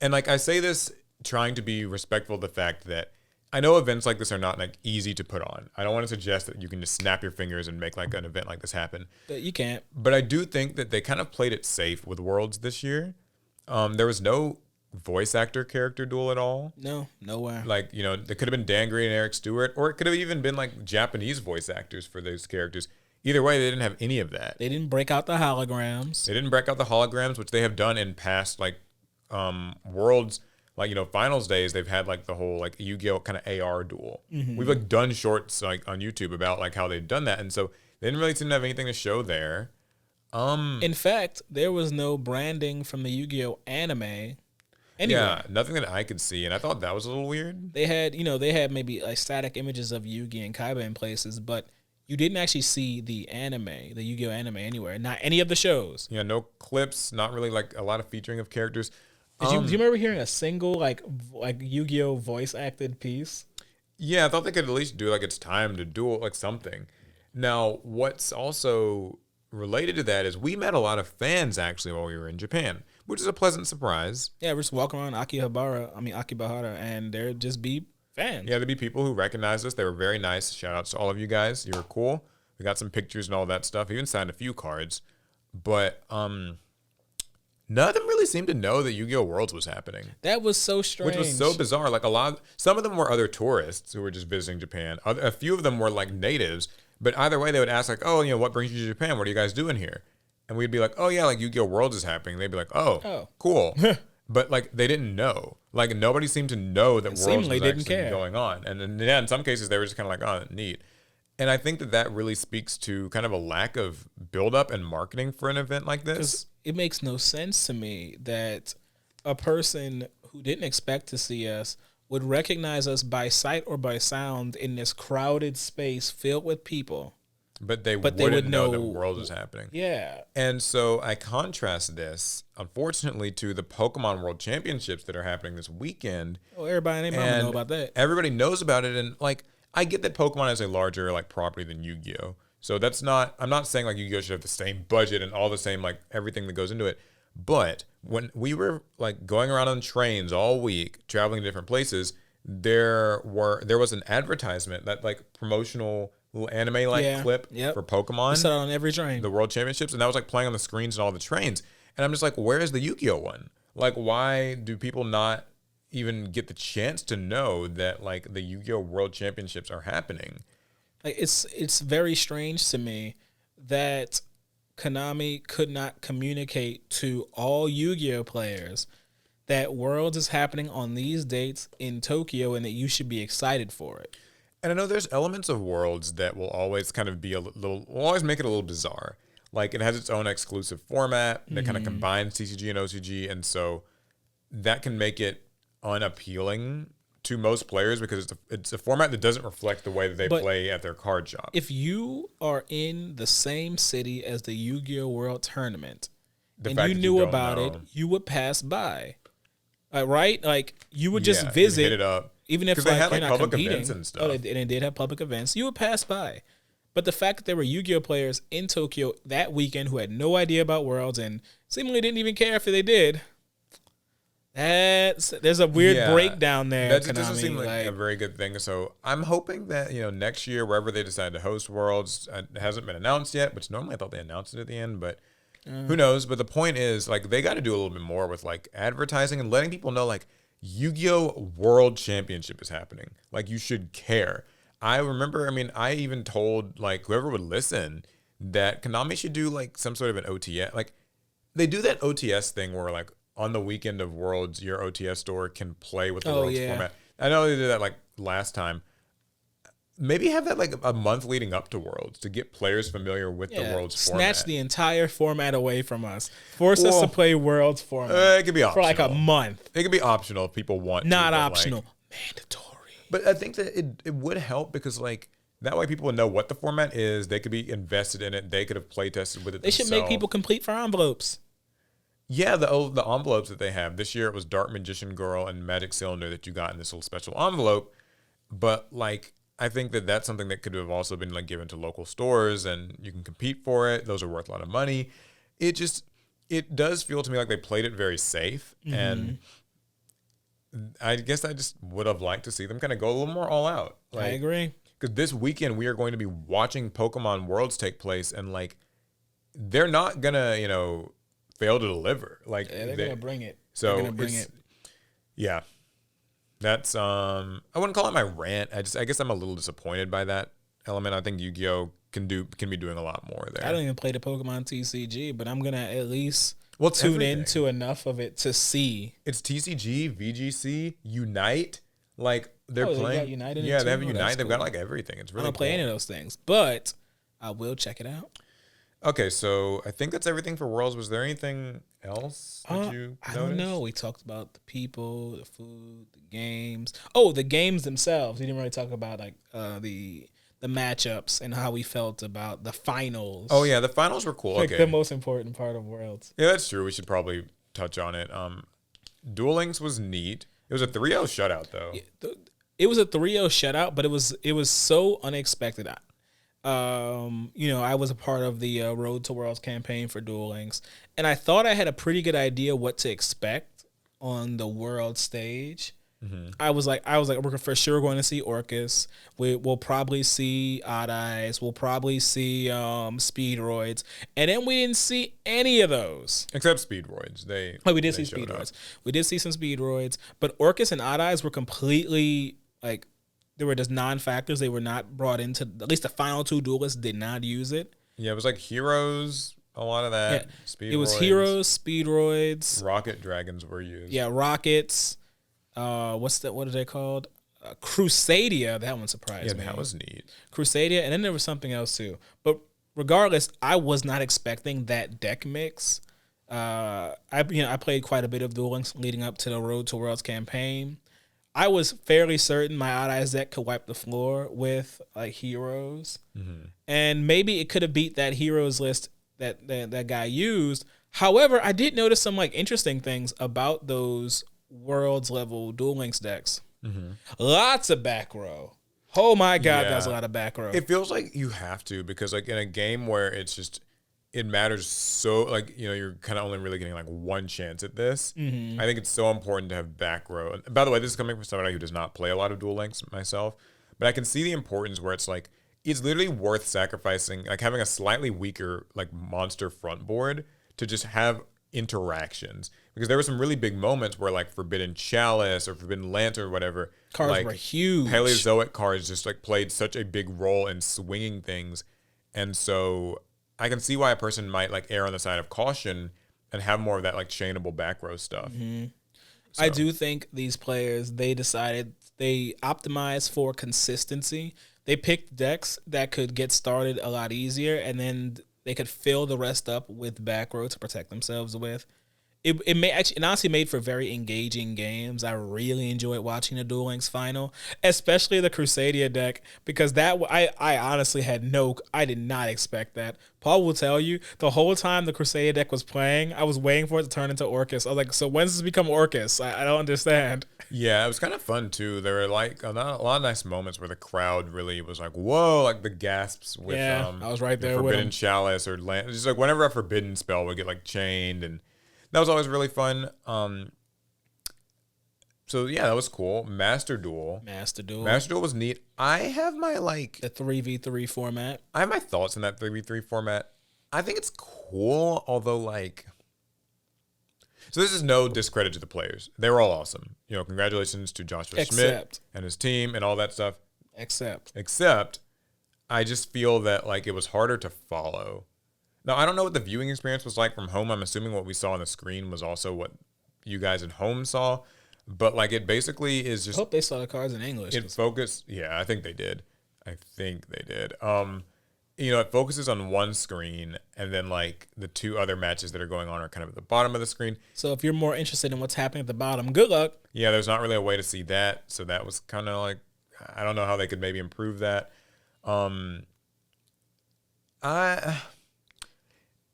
And like I say this trying to be respectful of the fact that I know events like this are not like easy to put on. I don't want to suggest that you can just snap your fingers and make like an event like this happen. But you can't. But I do think that they kind of played it safe with Worlds this year. There was no voice actor character duel at all. No, nowhere. Like, there could have been Dan Green and Eric Stewart, or it could have even been like Japanese voice actors for those characters. Either way, they didn't have any of that. They didn't break out the holograms. They didn't break out the holograms, which they have done in past like Worlds. Like, finals days, they've had like the whole like Yu-Gi-Oh kind of AR duel. Mm-hmm. We've like done shorts like on YouTube about like how they've done that. And so they didn't really seem to have anything to show there. In fact, there was no branding from the Yu-Gi-Oh anime anywhere. Yeah, nothing that I could see. And I thought that was a little weird. They had, they had maybe like static images of Yugi and Kaiba in places, but you didn't actually see the anime, the Yu-Gi-Oh anime anywhere. Not any of the shows. Yeah, no clips, not really like a lot of featuring of characters. Do you remember hearing a single like Yu-Gi-Oh voice acted piece? Yeah, I thought they could at least do like It's Time to Duel, like something. Now, what's also related to that is we met a lot of fans actually while we were in Japan, which is a pleasant surprise. Yeah, we're just walking around Akibahara, and there'd just be fans. Yeah, there'd be people who recognized us. They were very nice. Shout outs to all of you guys. You were cool. We got some pictures and all that stuff. Even signed a few cards. But none of them really seemed to know that Yu-Gi-Oh Worlds was happening. That was so strange. Which was so bizarre. Like some of them were other tourists who were just visiting Japan. A few of them were like natives, but either way they would ask like, oh, what brings you to Japan? What are you guys doing here? And we'd be like, oh yeah, like Yu-Gi-Oh Worlds is happening. They'd be like, oh. Cool. But like they didn't know. Like nobody seemed to know that Worlds was actually going on. And then in some cases they were just kind of like, oh, neat. And I think that really speaks to kind of a lack of build-up and marketing for an event like this. Because it makes no sense to me that a person who didn't expect to see us would recognize us by sight or by sound in this crowded space filled with people. But they wouldn't know that Worlds was happening. Yeah. And so I contrast this, unfortunately, to the Pokemon World Championships that are happening this weekend. Oh, everybody and their mama know about that. Everybody knows about it. And, like, I get that Pokemon has a larger, like, property than Yu-Gi-Oh! So I'm not saying, like, Yu-Gi-Oh! Should have the same budget and all the same, like, everything that goes into it. But when we were, like, going around on trains all week, traveling to different places, there was an advertisement, that, like, promotional little anime clip for Pokemon. I saw it on every train. The World Championships, and that was like playing on the screens and all the trains. And I'm just like, where is the Yu-Gi-Oh one? Like, why do people not even get the chance to know that like the Yu-Gi-Oh World Championships are happening? Like, it's very strange to me that Konami could not communicate to all Yu-Gi-Oh players that Worlds is happening on these dates in Tokyo and that you should be excited for it. And I know there's elements of Worlds that will always kind of be will always make it a little bizarre. Like, it has its own exclusive format that kind of combines TCG and OCG, and so that can make it unappealing to most players because it's a format that doesn't reflect the way that they play at their card shop. If you are in the same city as the Yu-Gi-Oh World Tournament and you knew about it, you would pass by. Right? Like, you would just visit. Hit it up. Even if they had you're like not public competing, events and stuff. and they did have public events, you would pass by. But the fact that there were Yu-Gi-Oh players in Tokyo that weekend who had no idea about Worlds and seemingly didn't even care if they did, there's a weird breakdown there. That doesn't seem like a very good thing. So I'm hoping that next year, wherever they decide to host Worlds, it hasn't been announced yet, which normally I thought they announced it at the end, but who knows? But the point is, like, they got to do a little bit more with like advertising and letting people know, like, Yu-Gi-Oh World Championship is happening. Like, you should care. I remember, I even told, like, whoever would listen that Konami should do, like, some sort of an OTS. Like, they do that OTS thing where, like, on the weekend of Worlds, your OTS store can play with the Worlds format. I know they did that, like, last time. Maybe have that, like, a month leading up to Worlds to get players familiar with the Worlds format. Snatch the entire format away from us. Force us to play Worlds format. It could be optional. For like a month. It could be optional if people want Not to. Optional. Mandatory. But I think that it would help because, like, that way people would know what the format is. They could be invested in it. They could have play tested with it themselves. They should make people complete for envelopes. Yeah, the envelopes that they have. This year it was Dark Magician Girl and Magic Cylinder that you got in this little special envelope. But, like, I think that that's something that could have also been like given to local stores and you can compete for it. Those are worth a lot of money. It does feel to me like they played it very safe. And I guess I just would have liked to see them kind of go a little more all out. Like, I agree. Because this weekend we are going to be watching Pokemon Worlds take place and like, they're not going to, fail to deliver. Like, they're going to bring it. So they're going to bring it. Yeah. That's I wouldn't call it my rant. I guess I'm a little disappointed by that element. I think Yu-Gi-Oh can be doing a more there. I don't even play the Pokemon TCG, but I'm gonna at least tune everything. into enough of it to see. It's TCG, VGC, Unite. Like they're playing. They got Unite in it they have too? Unite. They've Cool. got like everything. It's really I don't play any of those things, but I will check it out. Okay, so I think that's everything for Worlds. Was there anything else that you noticed? I don't know. We talked about the people, the food, the games. Oh, the games themselves. We didn't really talk about like the matchups and how we felt about the finals. Oh yeah, the finals were cool. Like okay, the most important part of Worlds. Yeah, that's true. We should probably touch on it. Duel Links was neat. It was a 3-0 shutout though. It was a 3-0 shutout, but it was so unexpected. I was a part of the Road to Worlds campaign for Duel Links, and I thought I had a pretty good idea what to expect on the world stage. I was like, we're for sure going to see Orcus. We'll probably see Odd Eyes. We'll probably see Speedroids, and then we didn't see any of those. Except Speedroids. We did see Speedroids. We did see some Speedroids, but Orcus and Odd Eyes were completely like they were just non-factors. They were not brought into. At least the final two duelists did not use it. Yeah, it was like Heroes. A lot of that. Yeah, it was Heroes, Speedroids, Rocket Dragons were used. Yeah, Rockets. What are they called? Crusadia. That one surprised me. Yeah, that was neat. Crusadia, and then there was something else too. But regardless, I was not expecting that deck mix. I played quite a bit of Duel Links leading up to the Road to Worlds campaign. I was fairly certain my Odd Eyes deck could wipe the floor with like Heroes, and maybe it could have beat that Heroes list that guy used. However, I did notice some like interesting things about those Worlds level Duel Links decks. Lots of back row. Oh my god, there's a lot of back row. It feels like you have to, because like in a game where it's just it matters so, like, you're kind of only really getting like one chance at this. I think it's so important to have back row. And by the way, this is coming from somebody who does not play a lot of Duel Links myself, but I can see the importance where it's like it's literally worth sacrificing, like having a slightly weaker like monster front board to just have interactions, because there were some really big moments where like Forbidden Chalice or Forbidden Lantern or whatever cards like, were huge. Paleozoic cards just like played such a big role in swinging things, and so I can see why a person might like err on the side of caution and have more of that like chainable back row stuff. I do think these players, they optimized for consistency. They picked decks that could get started a lot easier, and then they could fill the rest up with back row to protect themselves with. It honestly made for very engaging games. I really enjoyed watching the Duel Links final, especially the Crusadia deck, because I honestly I did not expect that. Paul will tell you, the whole time the Crusadia deck was playing, I was waiting for it to turn into Orcus. I was like, so when does this become Orcus? I don't understand. Yeah, it was kind of fun too. There were like a lot of nice moments where the crowd really was like, whoa, like the gasps with I was right there with Forbidden him. Chalice or just like whenever a forbidden spell would get like chained, and that was always really fun. So yeah, that was cool. Master Duel was neat. I have my the 3v3 format. I have my thoughts on that 3v3 format. I think it's cool, although like, so this is no discredit to the players. They were all awesome. Congratulations to Joshua Schmidt and his team and all that stuff. Except I just feel that like it was harder to follow. Now, I don't know what the viewing experience was like from home. I'm assuming what we saw on the screen was also what you guys at home saw. But like it basically is just... I hope they saw the cards in English. It focused... Yeah, I think they did. It focuses on one screen, and then like the two other matches that are going on are kind of at the bottom of the screen. So if you're more interested in what's happening at the bottom, good luck. Yeah, there's not really a way to see that. So that was kind of like... I don't know how they could maybe improve that.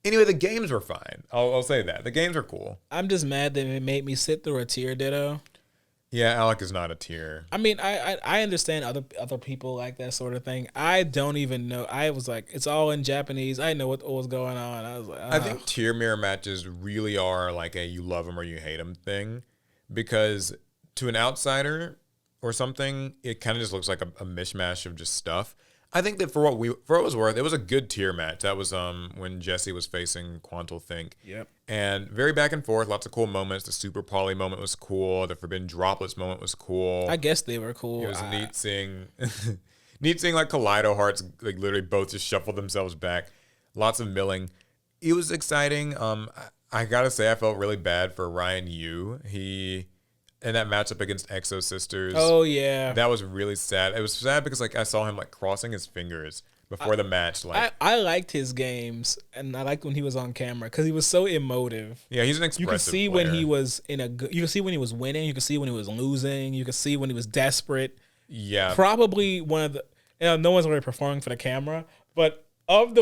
Anyway, the games were fine. I'll say that. The games are cool. I'm just mad that it made me sit through a tier ditto. Yeah, Alec is not a tier. I mean, I understand other people like that sort of thing. I don't even know. I was like, it's all in Japanese. I know what was going on. I was like, I think tier mirror matches really are like a you love them or you hate them thing, because to an outsider or something, it kind of just looks like a mishmash of just stuff. I think that for what it was worth, it was a good tier match. That was when Jesse was facing Quantal Think. Yep. And very back and forth, lots of cool moments. The Super Poly moment was cool. The Forbidden Droplets moment was cool. I guess they were cool. It was neat seeing like Kaleido Hearts like literally both just shuffled themselves back. Lots of milling. It was exciting. I gotta say, I felt really bad for Ryan Yu. In that matchup against Exo Sisters. Oh, yeah. That was really sad. It was sad because like I saw him like crossing his fingers before the match. Like I liked his games, and I liked when he was on camera because he was so emotive. Yeah, he's an expressive You could see player. when he was you could see when he was winning. You could see when he was losing. You could see when he was desperate. Yeah. Probably one of the... no one's really performing for the camera, but... Of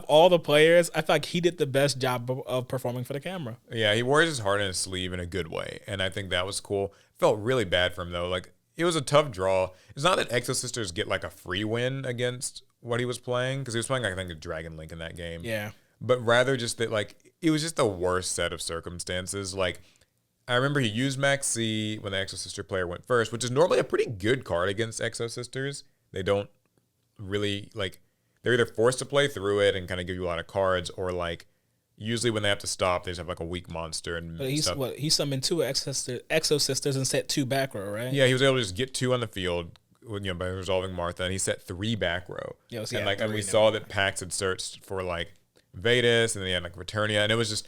all the players, I feel like he did the best job of performing for the camera. Yeah, he wears his heart in his sleeve in a good way, and I think that was cool. Felt really bad for him though. Like it was a tough draw. It's not that Exo Sisters get like a free win against what he was playing, because he was playing I think a Dragon Link in that game. Yeah, but rather just that like it was just the worst set of circumstances. Like I remember he used Max C when the Exo Sister player went first, which is normally a pretty good card against Exo Sisters. They don't really like, they're either forced to play through it and kind of give you a lot of cards, or like usually when they have to stop, they just have like a weak monster and But he's stuff. he summoned 2 Exo Sisters and set 2 back row, right? Yeah, he was able to just get 2 on the field, by resolving Martha, and he set 3 back row. Yeah, And we saw that Pax had searched for like Vetus, and then he had like Returnia, and it was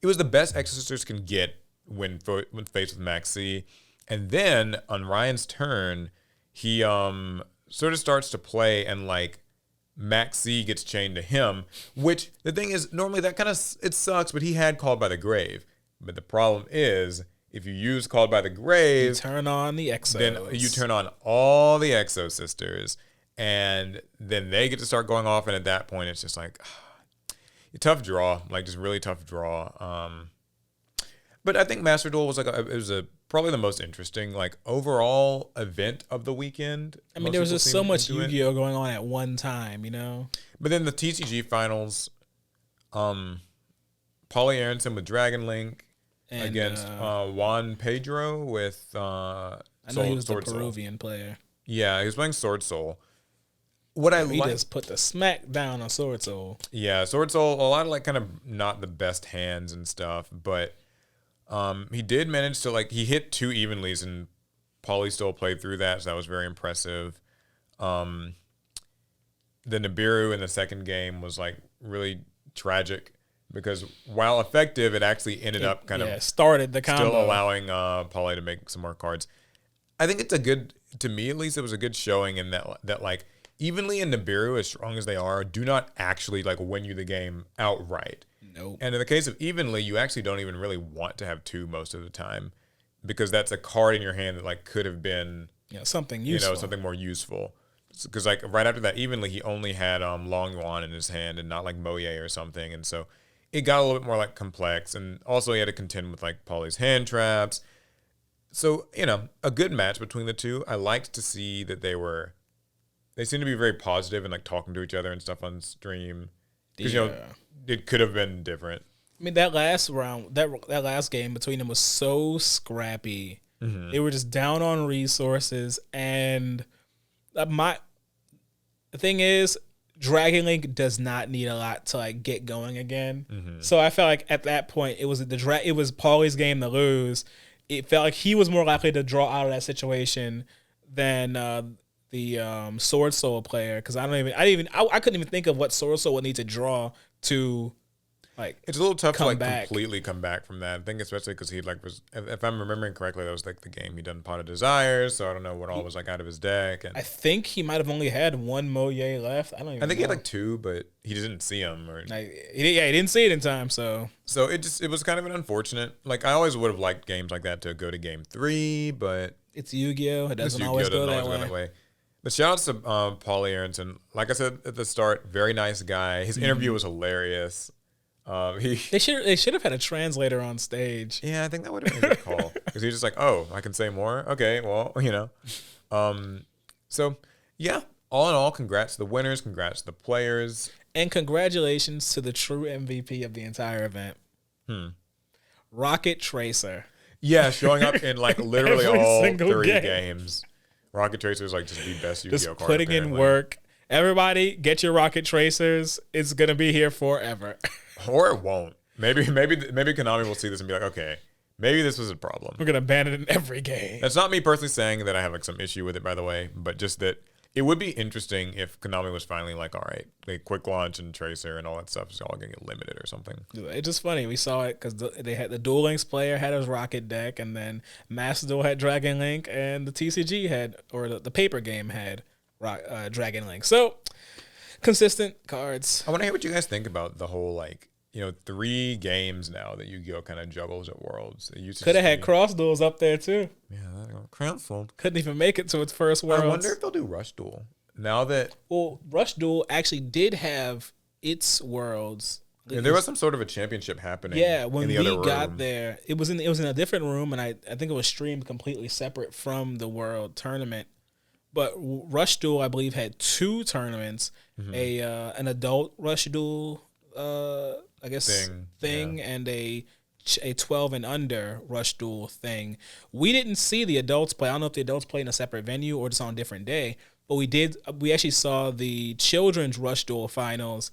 the best Exo Sisters can get when faced with Max C. And then on Ryan's turn, he sort of starts to play, and like Max C gets chained to him, which the thing is, normally that kind of, it sucks, but he had Called by the Grave. But the problem is, if you use Called by the Grave, you turn on the Exos. then you turn on all the Exo Sisters, and then they get to start going off, and at that point, it's just like, a tough draw, like just really tough draw. But I think Master Duel was probably the most interesting, like, overall event of the weekend. I mean, there was just so much Yu-Gi-Oh going on at one time, you know? But then the TCG finals, Paulie Aronson with Dragon Link against Juan Pedro with I know he was the Peruvian player. Yeah, he was playing Sword Soul. He just put the smack down on Sword Soul. Yeah, Sword Soul, a lot of like kind of not the best hands and stuff, but he did manage to, like, he hit 2 evenlies, and Paulie still played through that, so that was very impressive. The Nibiru in the second game was like really tragic, because while effective, it actually ended up kind of started the combo, still allowing Paulie to make some more cards. I think it's a good, to me at least, it was a good showing in that like, Evenly and Nibiru, as strong as they are, do not actually like win you the game outright. Nope. And in the case of Evenly, you actually don't even really want to have 2 most of the time, because that's a card in your hand that like could have been something useful, something more useful. Because like right after that, Evenly, he only had Long Yuan in his hand and not like Moye or something, and so it got a little bit more like complex. And also he had to contend with like Paulie's hand traps. So a good match between the two. I liked to see that they seem to be very positive and like talking to each other and stuff on stream. Because it could have been different. I mean, that last round, that last game between them was so scrappy. Mm-hmm. They were just down on resources, and the thing is, Dragon Link does not need a lot to like get going again. Mm-hmm. So I felt like at that point it was Paulie's game to lose. It felt like he was more likely to draw out of that situation than the Sword Soul player, because I couldn't even think of what Sword Soul would need to draw to like. It's a little tough to like completely come back from that. I think especially because he like was, if I'm remembering correctly, that was like the game he done Pot of Desires, so I don't know what all was like out of his deck. And I think he might have only had 1 Moye left. I think he had like 2, but he didn't see them, or he didn't see it in time. So it was kind of an unfortunate. Like, I always would have liked games like that to go to game 3, but it's Yu-Gi-Oh. It doesn't always go that way. But shout outs to Paulie Aronson. Like I said at the start, very nice guy. His interview was hilarious. They should have had a translator on stage. Yeah, I think that would have been a good call, because he was just like, "Oh, I can say more. Okay, well, So yeah, all in all, congrats to the winners, congrats to the players, and congratulations to the true MVP of the entire event, Rocket Tracer. Yeah, showing up in like literally all 3 games. Rocket Tracer is like just the best Yu-Gi-Oh card. Just putting in work. Everybody, get your Rocket Tracers. It's gonna be here forever. Or it won't. Maybe Konami will see this and be like, okay, maybe this was a problem. We're gonna ban it in every game. That's not me personally saying that I have like some issue with it, by the way, but just that it would be interesting if Konami was finally like, all right, like quick launch and Tracer and all that stuff is all gonna get limited or something. It's just funny. We saw it because they had the Duel Links player had his Rocket deck, and then Master Duel had Dragon Link, and the TCG had, or the paper game had Dragon Link. So consistent cards. I want to hear what you guys think about the whole 3 games now that Yu-Gi-Oh kind of juggles at Worlds. Could have had Cross Duels up there too. Yeah, canceled. Couldn't even make it to its first Worlds. I wonder if they'll do Rush Duel now that. Well, Rush Duel actually did have its Worlds. Yeah, there was some sort of a championship happening. Yeah, when we got there, it was in a different room, and I think it was streamed completely separate from the World Tournament. But Rush Duel, I believe, had 2 tournaments: an adult Rush Duel, I guess thing, and a a 12 and under Rush Duel thing. We didn't see the adults play. I don't know if the adults play in a separate venue or just on a different day, but we did. We actually saw the children's Rush Duel finals,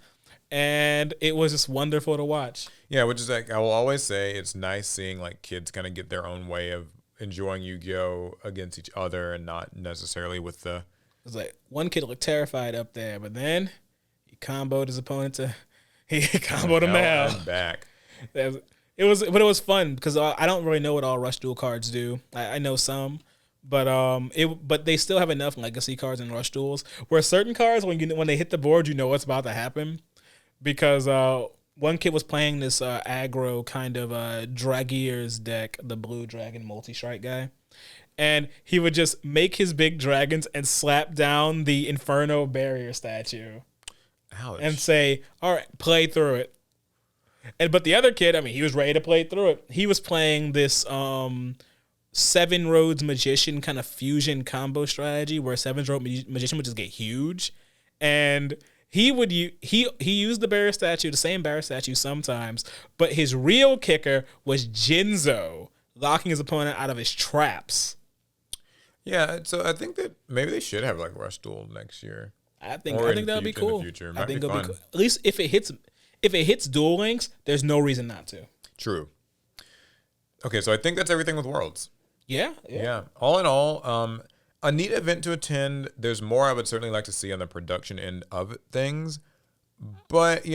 and it was just wonderful to watch. Yeah, which is like I will always say it's nice seeing like kids kind of get their own way of enjoying Yu-Gi-Oh against each other and not necessarily with the. It was like one kid looked terrified up there, but then he comboed his opponent he comboed him out. I'm back. But it was fun because I don't really know what all Rush Duel cards do. I know some, but but they still have enough legacy cards in Rush Duels where certain cards when they hit the board, you know what's about to happen. Because one kid was playing this aggro kind of Dragiers deck, the blue dragon multi-strike guy. And he would just make his big dragons and slap down the Inferno barrier statue. Ouch. And say, all right, play through it. But the other kid, I mean, he was ready to play through it. He was playing this Seven Roads Magician kind of fusion combo strategy where Seven Roads Magician would just get huge. And he used the barrier statue, the same barrier statue sometimes, but his real kicker was Jinzo, locking his opponent out of his traps. Yeah, so I think that maybe they should have like Rush Duel next year. I think that'll be cool. In the future. I think it'll be cool. At least if it hits Duel Links, there's no reason not to. True. Okay, so I think that's everything with Worlds. Yeah. All in all, a neat event to attend. There's more I would certainly like to see on the production end of things, but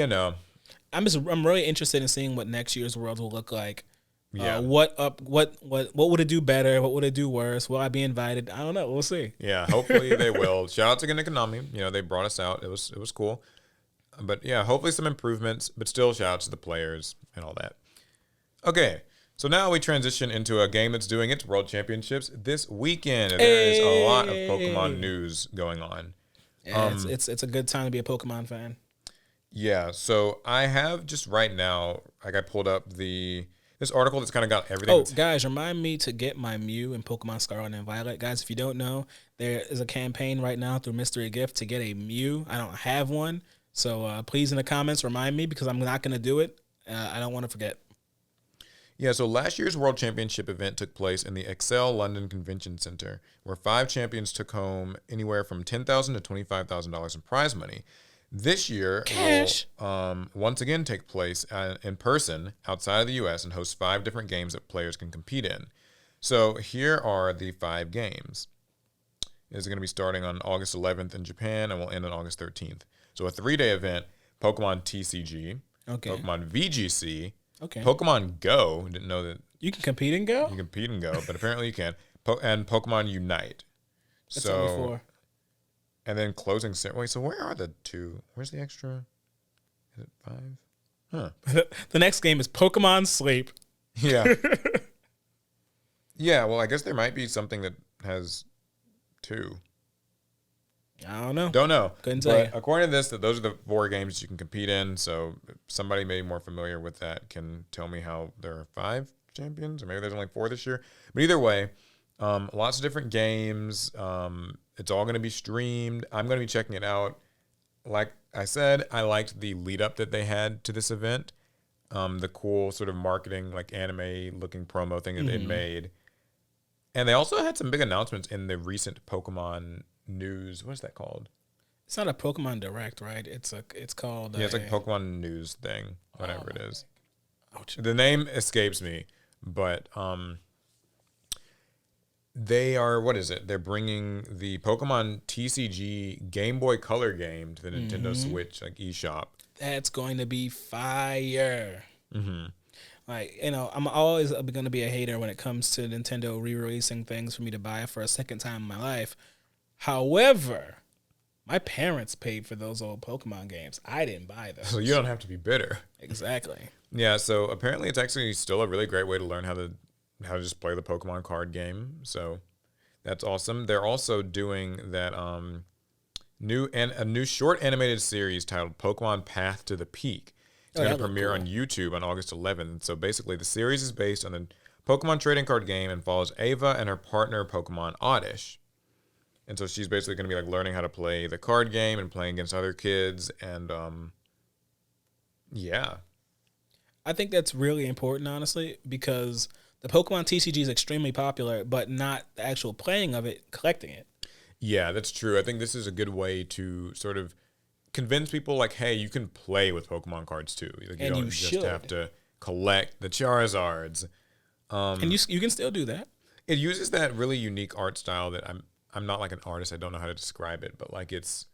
I'm really interested in seeing what next year's Worlds will look like. Yeah. What would it do better? What would it do worse? Will I be invited? I don't know. We'll see. Yeah, hopefully they will. Shout out to Konami. They brought us out. It was cool. But yeah, hopefully some improvements, but still shout out to the players and all that. Okay. So now we transition into a game that's doing its World Championships this weekend. And there is a lot of Pokemon news going on. Yeah, it's a good time to be a Pokemon fan. Yeah, so I have just right now, I pulled up this article that's kind of got everything. Oh, guys, remind me to get my Mew in Pokemon Scarlet and Violet. Guys, if you don't know, there is a campaign right now through Mystery Gift to get a Mew. I don't have one, so please in the comments remind me because I'm not going to do it. I don't want to forget. Yeah, so last year's World Championship event took place in the Excel London Convention Center, where 5 champions took home anywhere from $10,000 to $25,000 in prize money. This year will once again take place in person outside of the U.S. and host 5 different games that players can compete in. So here are the 5 games. It's going to be starting on August 11th in Japan and will end on August 13th. So a 3-day event, Pokemon TCG, Pokemon VGC, Pokemon Go. Didn't know that. You can compete in Go? You can compete in Go, but apparently you can. And Pokemon Unite. That's only 4. And then closing. Wait, so where are the 2? Where's the extra? Is it 5? Huh. The next game is Pokemon Sleep. Yeah. Yeah, well, I guess there might be something that has 2. I don't know. Don't know. Couldn't tell you. According to this, those are the 4 games you can compete in. So if somebody maybe more familiar with that can tell me how there are 5 champions, or maybe there's only 4 this year. But either way, lots of different games. It's all going to be streamed. I'm going to be checking it out. Like I said, I liked the lead up that they had to this event. The cool sort of marketing, like anime looking promo thing that they made. And they also had some big announcements in the recent Pokemon news. What is that called? It's not a Pokemon Direct, right? It's called. Yeah, it's like Pokemon news thing, whatever it is. Ouch. The name escapes me, but they are, what is it? They're bringing the Pokemon TCG Game Boy Color game to the Nintendo Switch, like eShop. That's going to be fire. Mm-hmm. Like, I'm always going to be a hater when it comes to Nintendo re-releasing things for me to buy for a second time in my life. However, my parents paid for those old Pokemon games. I didn't buy those. So you don't have to be bitter. Exactly. Yeah, so apparently it's actually still a really great way to learn how to just play the Pokemon card game. So that's awesome. They're also doing that a new short animated series titled Pokemon Path to the Peak. It's going to premiere on YouTube on August 11th. So basically the series is based on the Pokemon trading card game and follows Ava and her partner Pokemon Oddish. And so she's basically going to be like learning how to play the card game and playing against other kids. And yeah. I think that's really important, honestly, because the Pokemon TCG is extremely popular, but not the actual playing of it, collecting it. Yeah, that's true. I think this is a good way to sort of convince people like, hey, you can play with Pokemon cards too. Like, you And don't you just have should. to collect the Charizards. And you can still do that. It uses that really unique art style that I'm not like an artist. I don't know how to describe it, but like it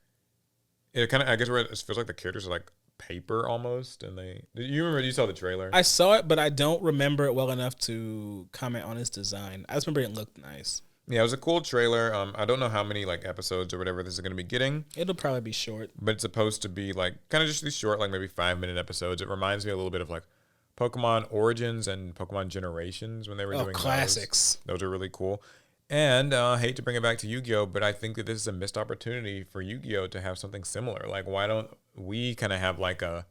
kind of, I guess where it feels like the characters are like paper almost. And you remember, you saw the trailer? I saw it, but I don't remember it well enough to comment on its design. I just remember it looked nice. Yeah, it was a cool trailer. I don't know how many like episodes or whatever this is going to be getting, It'll probably be short. but it's supposed to be like kind of just these short, like maybe 5-minute episodes. It reminds me a little bit of like Pokemon Origins and Pokemon Generations when they were doing classics. Those are really cool. And I hate to bring it back to Yu-Gi-Oh, but I think that this is a missed opportunity for Yu-Gi-Oh to have something similar. Like, why don't we kind of have like a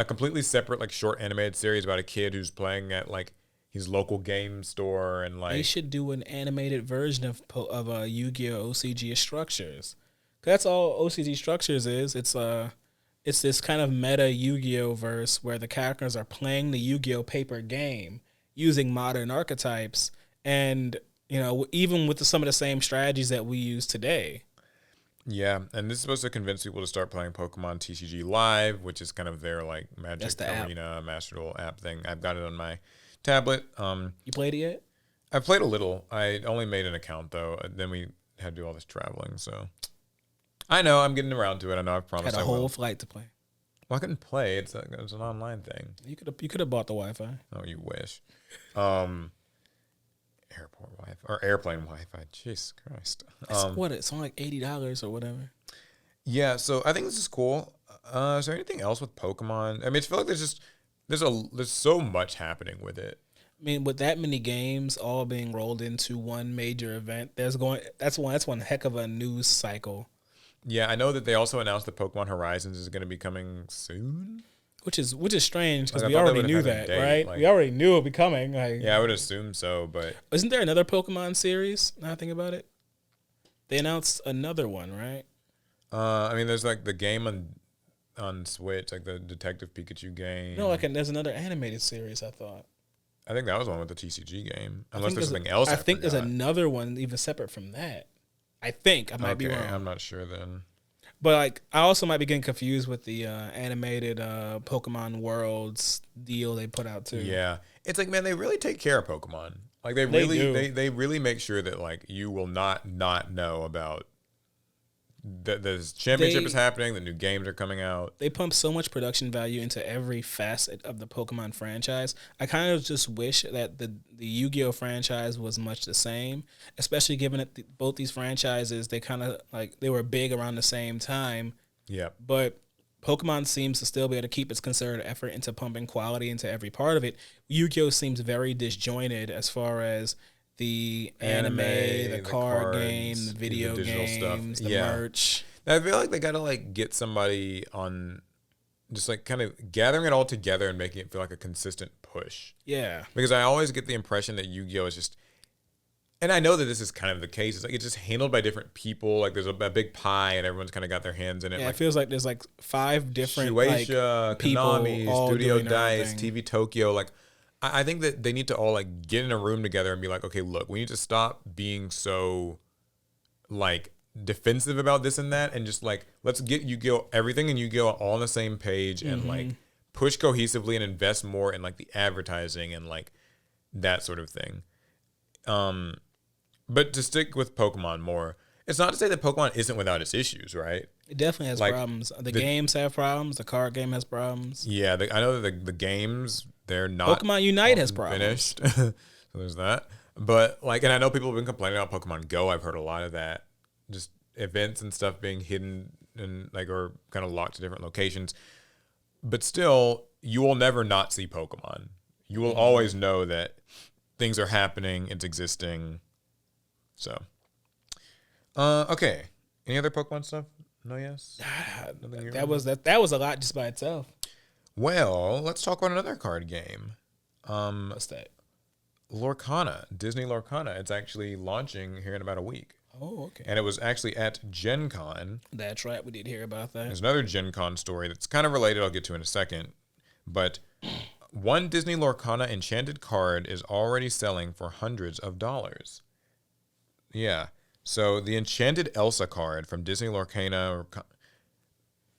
completely separate like short animated series about a kid who's playing at like his local game store and like They should do an animated version of Yu-Gi-Oh OCG structures. 'Cause that's all OCG structures is. It's this kind of meta Yu-Gi-Oh verse where the characters are playing the Yu-Gi-Oh paper game using modern archetypes and even with some of the same strategies that we use today. yeah, and this is supposed to convince people to start playing Pokemon TCG Live, which is kind of their like Magic the Arena Master Duel app thing. I've got it on my tablet. You played it yet? I've played a little. I only made an account though. Then we had to do all this traveling, so I know I'm getting around to it. I know I've promised Had a I whole will. flight to play. Well, I couldn't play. It's an online thing. You could have bought the Wi-Fi. Oh, you wish. Airport Wi-Fi or airplane Wi-Fi. Jesus Christ. It's only like $80 or whatever. Yeah. So I think this is cool. Is there anything else with Pokemon? I mean, I feel like there's so much happening with it. I mean, with that many games all being rolled into one major event, that's one heck of a news cycle. Yeah, I know that they also announced that Pokemon Horizons is going to be coming soon. Which is strange because Like, I we thought they already would've knew had a that, date, right? like- We already knew it would be coming. Like, Yeah, I would assume so, but isn't there another Pokemon series? Now I think about it, they announced another one, right? I mean, there's like the game on Switch, like the Detective Pikachu game. No, there's another animated series. I thought. I think that was one with the TCG game. I Unless think there's something else. I think there's forgot. another one even separate from that. I think I might be wrong. I'm not sure then. But like, I also might be getting confused with the animated Pokemon Worlds deal they put out too. Yeah, it's like, man, they really take care of Pokemon. Like they do. they really make sure that like you will not know about that this championship is happening. The new games are coming out. They pump so much production value into every facet of the Pokemon franchise. I kind of just wish that the Yu-Gi-Oh franchise was much the same, especially given that both these franchises, they kind of like they were big around the same time. Yeah, But Pokemon seems to still be able to keep its concerted effort into pumping quality into every part of it. Yu-Gi-Oh seems very disjointed as far as the anime, the card cards, game, the video the digital games, stuff. the Yeah. merch. I feel like they gotta like get somebody on, just like kind of gathering it all together and making it feel like a consistent push. Yeah. Because I always get the impression that Yu-Gi-Oh is just, and I know that this is kind of the case. It's like it's just handled by different people. Like there's a big pie and everyone's kind of got their hands in it. Yeah, like it feels like there's like 5 different Shueisha, people Konami, all Studio doing their own Dice, thing. TV Tokyo. Like I think that they need to all like get in a room together and be like, okay, look, we need to stop being so like defensive about this and that, and just like let's get Yu-Gi-Oh everything and Yu-Gi-Oh all on the same page and like push cohesively and invest more in like the advertising and like that sort of thing. But to stick with Pokemon more, it's not to say that Pokemon isn't without its issues, right? It definitely has Like, problems. The games have problems. The card game has problems. Yeah, I know that the games, they're not Pokemon Unite has problems. finished. So there's that. But like, and I know people have been complaining about Pokemon Go. I've heard a lot of that. Just events and stuff being hidden and like, or kind of locked to different locations. But still, you will never not see Pokemon. You will always know that things are happening. It's existing. So, okay. Any other Pokemon stuff? No, yes. Nothing you remember? That was a lot just by itself. Well, let's talk about another card game. What's that? Lorcana, Disney Lorcana. It's actually launching here in about a week. Oh, okay. And it was actually at Gen Con. That's right. We did hear about that. There's another Gen Con story that's kind of related I'll get to in a second. But One Disney Lorcana enchanted card is already selling for hundreds of dollars. Yeah. So the enchanted Elsa card from Disney Lorcana.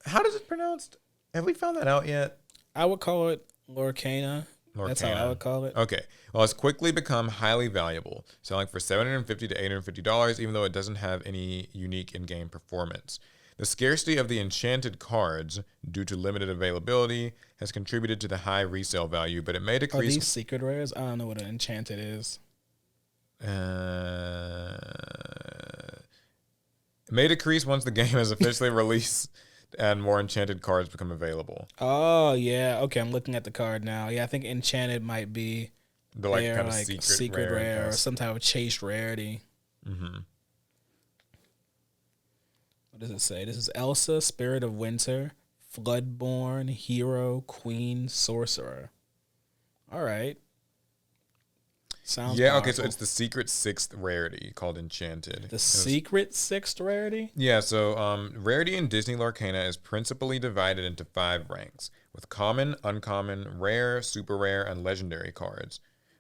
How does it pronounced? Have we found that out yet? I would call it Lorcana. That's how I would call it. Okay. Well, it's quickly become highly valuable, selling for $750 to $850, even though it doesn't have any unique in-game performance. The scarcity of the enchanted cards, due to limited availability, has contributed to the high resale value, but it may Are decrease. these secret rares? I don't know what an enchanted is. It may decrease once the game is officially released and more enchanted cards become available. Oh yeah, okay. I'm looking at the card now. Yeah, I think enchanted might be The like their, kind of like secret rare or yes. some type of chased rarity. Mm-hmm. What does it say? This is Elsa, Spirit of Winter, Floodborn, Hero, Queen, Sorcerer. All right. Sounds Okay, so powerful. it's the secret 6th rarity called Enchanted. The secret 6th rarity? Yeah, so rarity in Disney Lorcana is principally divided into 5 ranks, with common, uncommon, rare, super rare, and legendary cards,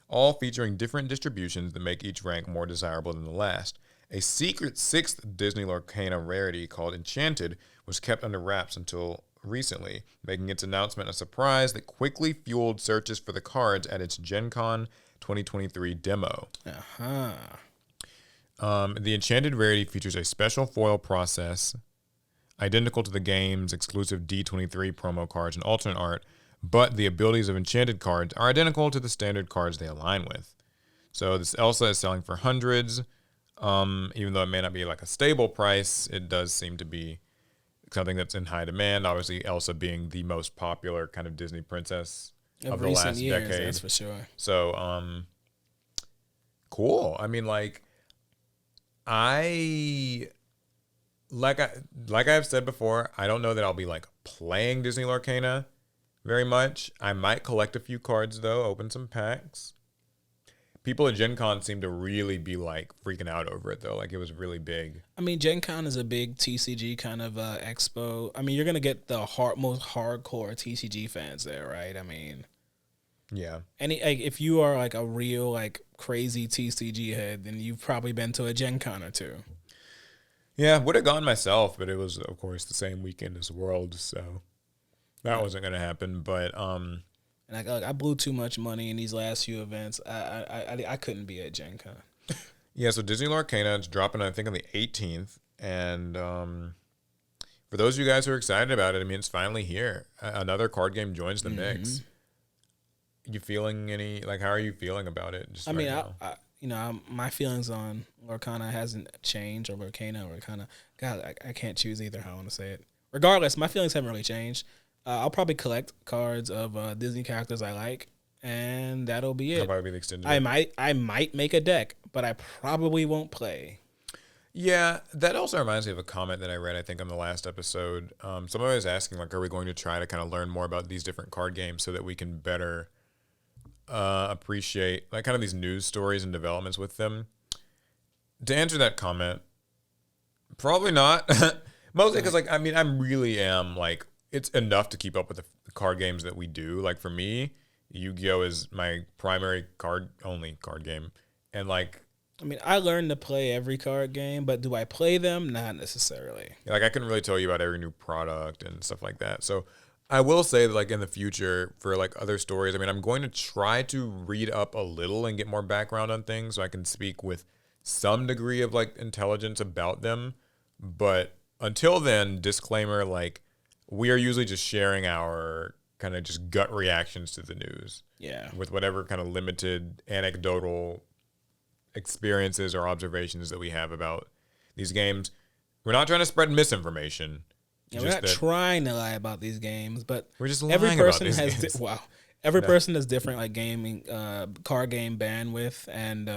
all featuring different distributions that make each rank more desirable than the last. A secret 6th Disney Lorcana rarity called Enchanted was kept under wraps until recently, making its announcement a surprise that quickly fueled searches for the cards at its Gen Con 2023 demo. Uh-huh. The Enchanted rarity features a special foil process identical to the game's exclusive D23 promo cards and alternate art, but the abilities of Enchanted cards are identical to the standard cards they align with. So this Elsa is selling for hundreds. Even though it may not be like a stable price, it does seem to be something that's in high demand. Obviously, Elsa being the most popular kind of Disney princess of the last decade. That's for sure. So, cool. I mean, like I've said before, I don't know that I'll be like playing Disney Lorcana very much. I might collect a few cards though, open some packs. People at Gen Con seem to really be like freaking out over it though. Like it was really big. I mean, Gen Con is a big TCG kind of expo. I mean, you're gonna get the most hardcore TCG fans there, right? I mean, yeah. If you are like a real like crazy TCG head, then you've probably been to a Gen Con or two. Yeah, would have gone myself, but it was of course the same weekend as World, so that wasn't gonna happen. But And I blew too much money in these last few events. I couldn't be at Gen Con. yeah, so Disney Lorcana, it's dropping I think on the 18th, and for those of you guys who are excited about it, I mean it's finally here. Another card game joins the mix. You feeling any like? How are you feeling about it? Just I mean, now? my feelings on Lorcana hasn't changed, or Lorcana, or Lorcana. God, I can't choose either how I want to say it. Regardless, my feelings haven't really changed. I'll probably collect cards of Disney characters I like, and that'll be it. That'll probably be the extended. I might make a deck, but I probably won't play. Yeah, that also reminds me of a comment that I read, I think, on the last episode. Somebody was asking, like, are we going to try to kind of learn more about these different card games so that we can better appreciate, like, kind of these news stories and developments with them? To answer that comment, probably not. Mostly because, like, I mean, I really am, like, it's enough to keep up with the card games that we do. Like, for me, Yu-Gi-Oh is my primary only card game. And, like, I mean, I learned to play every card game, but do I play them? Not necessarily. like, I couldn't really tell you about every new product and stuff like that. So I will say that, like, in the future for like other stories, I mean, I'm going to try to read up a little and get more background on things so I can speak with some degree of like intelligence about them. But until then, disclaimer, like, we are usually just sharing our kind of just gut reactions to the news. Yeah. With whatever kind of limited anecdotal experiences or observations that we have about these games. We're not trying to spread misinformation. Yeah, we're not trying to lie about these games, but we're just every lying person about these has games. every person has different like gaming card game bandwidth, and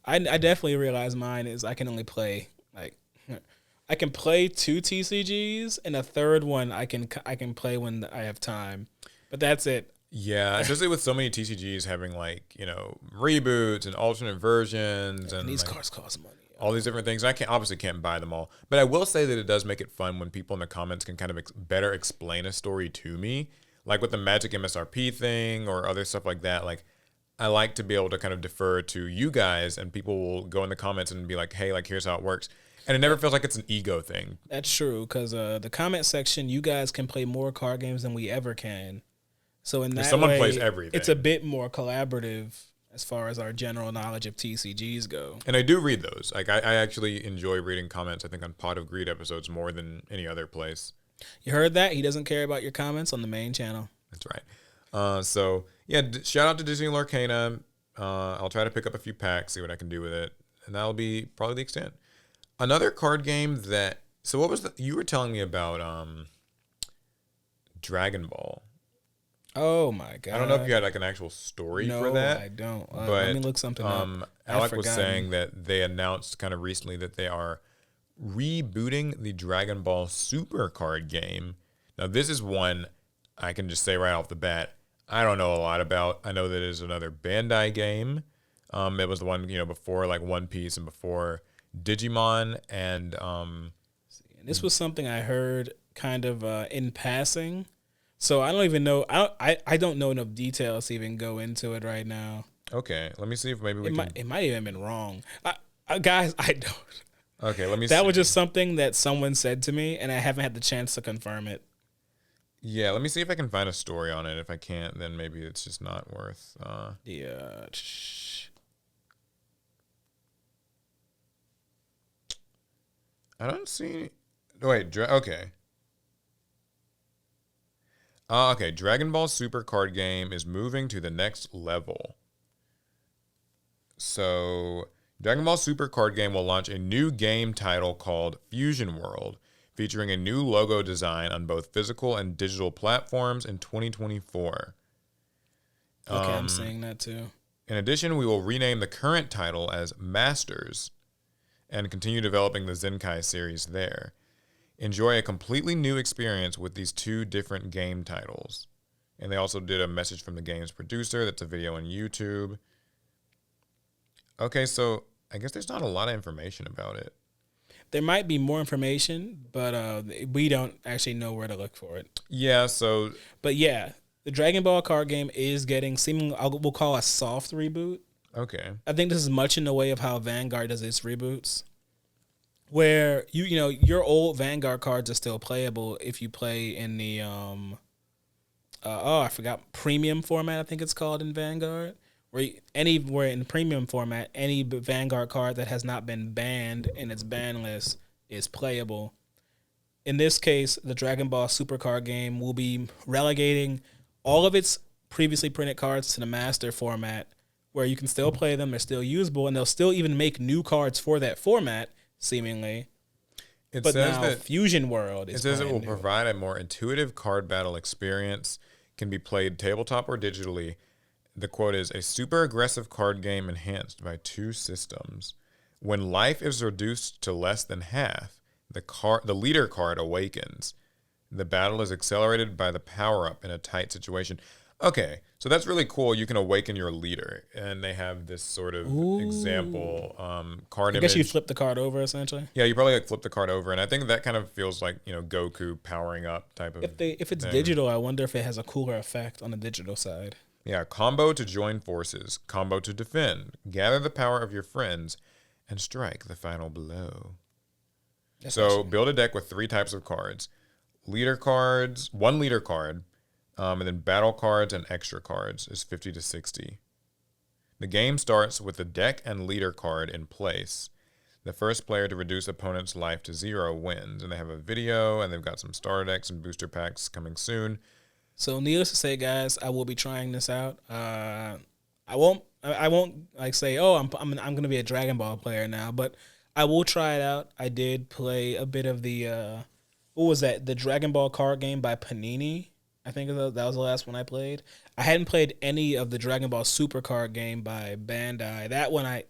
I definitely realize mine is I can only play like I can play 2 TCGs, and a third one I can play when I have time, but that's it. Yeah, especially with so many TCGs having like, you know, reboots and alternate versions and these like, cards cost money. all these different things. I obviously can't buy them all, but I will say that it does make it fun when people in the comments can kind of better explain a story to me. like with the Magic MSRP thing or other stuff like that, like I like to be able to kind of defer to you guys, and people will go in the comments and be like, hey, like here's how it works. And it never feels like it's an ego thing. That's true, because the comment section, you guys can play more card games than we ever can. So in that Someone way, plays everything. it's a bit more collaborative as far as our general knowledge of TCGs go. And I do read those. Like I actually enjoy reading comments, I think, on Pot of Greed episodes more than any other place. You heard that? He doesn't care about your comments on the main channel. That's right. So, yeah, shout out to Disney Lorcana. I'll try to pick up a few packs, see what I can do with it. And that'll be probably the extent. Another card game that... So what was you were telling me about Dragon Ball. Oh, my God. I don't know if you had like an actual story for that. No, I don't. But let me look something up. Alec was saying that they announced kind of recently that they are rebooting the Dragon Ball Super card game. Now, this is one I can just say right off the bat, I don't know a lot about. I know that it is another Bandai game. It was the one, before like One Piece and before Digimon. And this was something I heard kind of in passing. So I don't even know. I don't know enough details to even go into it right now. Okay, let me see if maybe we can. It might even been wrong. Guys, I don't. Okay, let me see. That was just something that someone said to me, and I haven't had the chance to confirm it. Yeah, let me see if I can find a story on it. If I can't, then maybe it's just not worth. Yeah. I don't see. Wait, okay. Okay, Dragon Ball Super card game is moving to the next level. So, Dragon Ball Super card game will launch a new game title called Fusion World, featuring a new logo design on both physical and digital platforms in 2024. Okay, I'm seeing that too. In addition, we will rename the current title as Masters and continue developing the Zenkai series there. Enjoy a completely new experience with these two different game titles. And they also did a message from the game's producer. That's a video on YouTube. Okay, so I guess there's not a lot of information about it. There might be more information, but we don't actually know where to look for it. Yeah, so... But yeah, the Dragon Ball card game is getting, we'll call a soft reboot. Okay. I think this is much in the way of how Vanguard does its reboots. Where, your old Vanguard cards are still playable if you play in the, I forgot, premium format, I think it's called in Vanguard. Anywhere in premium format, any Vanguard card that has not been banned in its ban list is playable. In this case, the Dragon Ball Super card game will be relegating all of its previously printed cards to the master format, where you can still play them, they're still usable, and they'll still even make new cards for that format, seemingly. It but says now that Fusion World is it says it will new. provide a more intuitive card battle experience, can be played tabletop or digitally. The quote is, a super aggressive card game enhanced by two systems. When life is reduced to less than half, the leader card awakens. The battle is accelerated by the power-up in a tight situation. Okay, so that's really cool. You can awaken your leader, and they have this sort of example card image. I guess you flip the card over, essentially. Yeah, you probably flip the card over, and I think that kind of feels like Goku powering up type of. If it's thing. digital, I wonder if it has a cooler effect on the digital side. Yeah, combo to join forces, combo to defend, gather the power of your friends, and strike the final blow. So build a deck with 3 types of cards: leader cards, 1 leader card. And then battle cards and extra cards is 50 to 60. The game starts with the deck and leader card in place. The first player to reduce opponent's life to 0 wins. And they have a video, and they've got some starter decks and booster packs coming soon. So needless to say, guys, I will be trying this out. I won't like say, oh, I'm going to be a Dragon Ball player now, but I will try it out. I did play a bit of the what was that? The Dragon Ball card game by Panini. I think that was the last one I played. I hadn't played any of the Dragon Ball Super card game by Bandai. That one I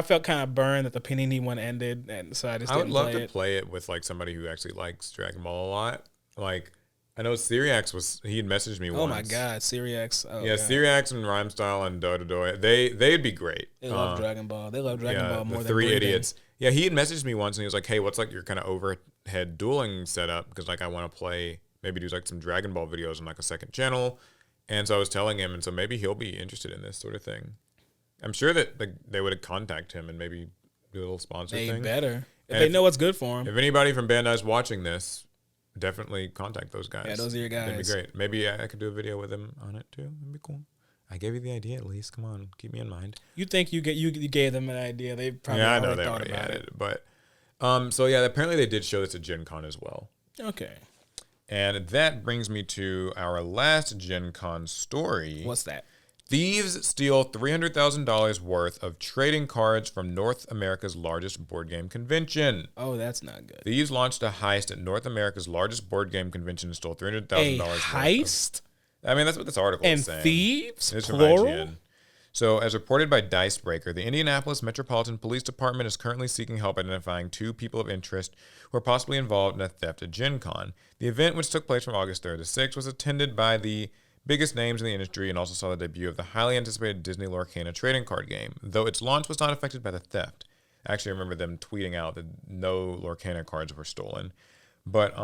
felt kind of burned that the Panini one ended, and so I just didn't play it. I would love to play it with like somebody who actually likes Dragon Ball a lot. Like I know Syriax he had messaged me once. Oh my God, Syriax. Oh yeah, God. Syriax and Rhymestyle and Dododoy. They'd be great. They love Dragon Ball. They love Dragon Ball more the than 3 breathing. idiots. Yeah, he had messaged me once and he was like, "Hey, what's like your kind of overhead dueling setup? Because like I want to play maybe do like some Dragon Ball videos on like a second channel. And so I was telling him, and so maybe he'll be interested in this sort of thing. I'm sure that like they would contact him and maybe do a little sponsor They thing. better. If And they know what's good for them. If anybody from Bandai's watching this, definitely contact those guys. Yeah, those are your guys. That'd be great. Maybe I could do a video with him on it too. That'd be cool. I gave you the idea at least. Come on, keep me in mind. You think you gave them an idea? They probably I know already they thought already about had it. it, but so yeah, apparently they did show this at Gen Con as well. Okay. And that brings me to our last Gen Con story. What's that? Thieves steal $300,000 worth of trading cards from North America's largest board game convention. Oh, that's not good. Thieves launched a heist at North America's largest board game convention and stole $300,000. A heist? I mean, that's what this article is saying. And thieves? It's from Plural? IGN. So, as reported by Dicebreaker, the Indianapolis Metropolitan Police Department is currently seeking help identifying 2 people of interest who are possibly involved in a theft at Gen Con. The event, which took place from August 3rd to 6th, was attended by the biggest names in the industry and also saw the debut of the highly anticipated Disney Lorcana trading card game, though its launch was not affected by the theft. I actually remember them tweeting out that no Lorcana cards were stolen. But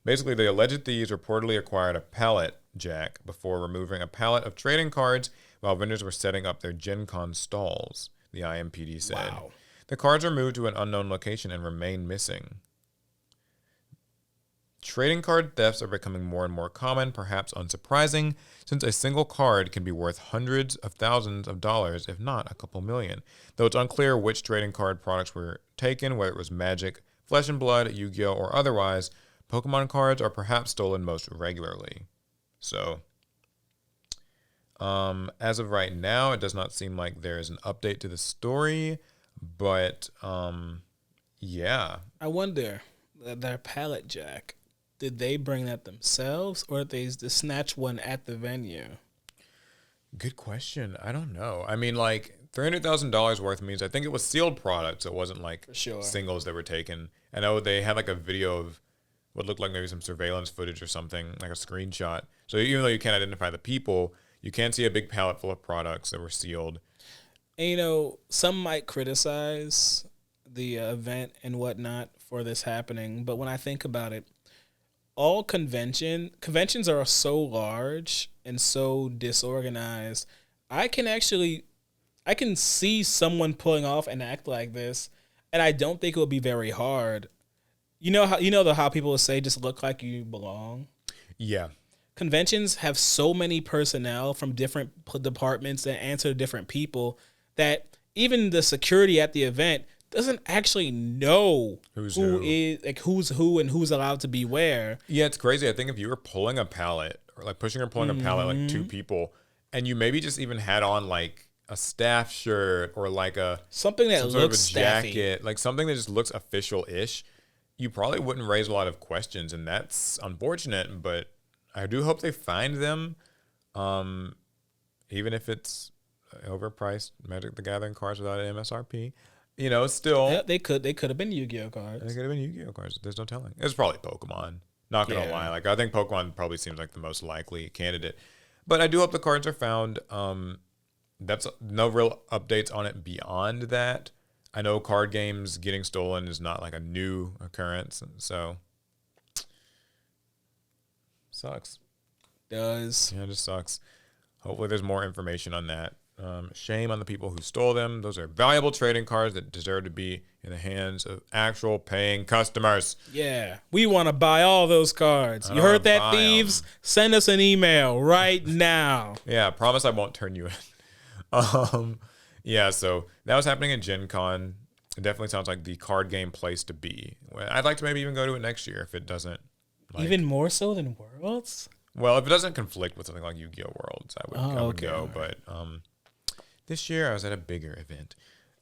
basically, the alleged thieves reportedly acquired a pallet jack before removing a pallet of trading cards while vendors were setting up their Gen Con stalls, the IMPD said. Wow. The cards were moved to an unknown location and remain missing. Trading card thefts are becoming more and more common, perhaps unsurprising, since a single card can be worth hundreds of thousands of dollars, if not a couple million. Though it's unclear which trading card products were taken, whether it was Magic, Flesh and Blood, Yu-Gi-Oh, or otherwise, Pokemon cards are perhaps stolen most regularly. So, as of right now, it does not seem like there is an update to the story, but yeah. I wonder, their pallet jack, did they bring that themselves or did they just snatch one at the venue? Good question. I don't know. I mean, like, $300,000 worth means I think it was sealed products. It wasn't like singles that were taken. I know they had like a video of what looked like maybe some surveillance footage or something, like a screenshot. So even though you can't identify the people, you can see a big pallet full of products that were sealed. And, you know, some might criticize the event and whatnot for this happening, but when I think about it, all conventions are so large and so disorganized. I can see someone pulling off an act like this, and I don't think it would be very hard. You know how people will say just look like you belong? Yeah. Conventions have so many personnel from different departments that answer to different people that even the security at the event doesn't actually know who's who and who's allowed to be where. Yeah, it's crazy. I think if you were pulling a pallet or like pushing or pulling a pallet, like 2 people, and you maybe just even had on like a staff shirt or like something that looks sort of a jacket, like something that just looks official-ish, you probably wouldn't raise a lot of questions, and that's unfortunate, but I do hope they find them, even if it's overpriced Magic the Gathering cards without an MSRP. You know, still yeah, they could have been Yu-Gi-Oh cards. They could have been Yu-Gi-Oh cards. There's no telling. It's probably Pokemon. Not gonna lie. Like I think Pokemon probably seems like the most likely candidate. But I do hope the cards are found. That's no real updates on it beyond that. I know card games getting stolen is not like a new occurrence, so sucks. Does. Yeah, it just sucks. Hopefully there's more information on that. Shame on the people who stole them. Those are valuable trading cards that deserve to be in the hands of actual paying customers. Yeah, we want to buy all those cards. You heard that, thieves? Send us an email right now. Yeah, promise I won't turn you in. Yeah, so that was happening at Gen Con. It definitely sounds like the card game place to be. I'd like to maybe even go to it next year if it doesn't. Even more so than Worlds? Well, if it doesn't conflict with something like Yu-Gi-Oh Worlds, I would go. But this year I was at a bigger event.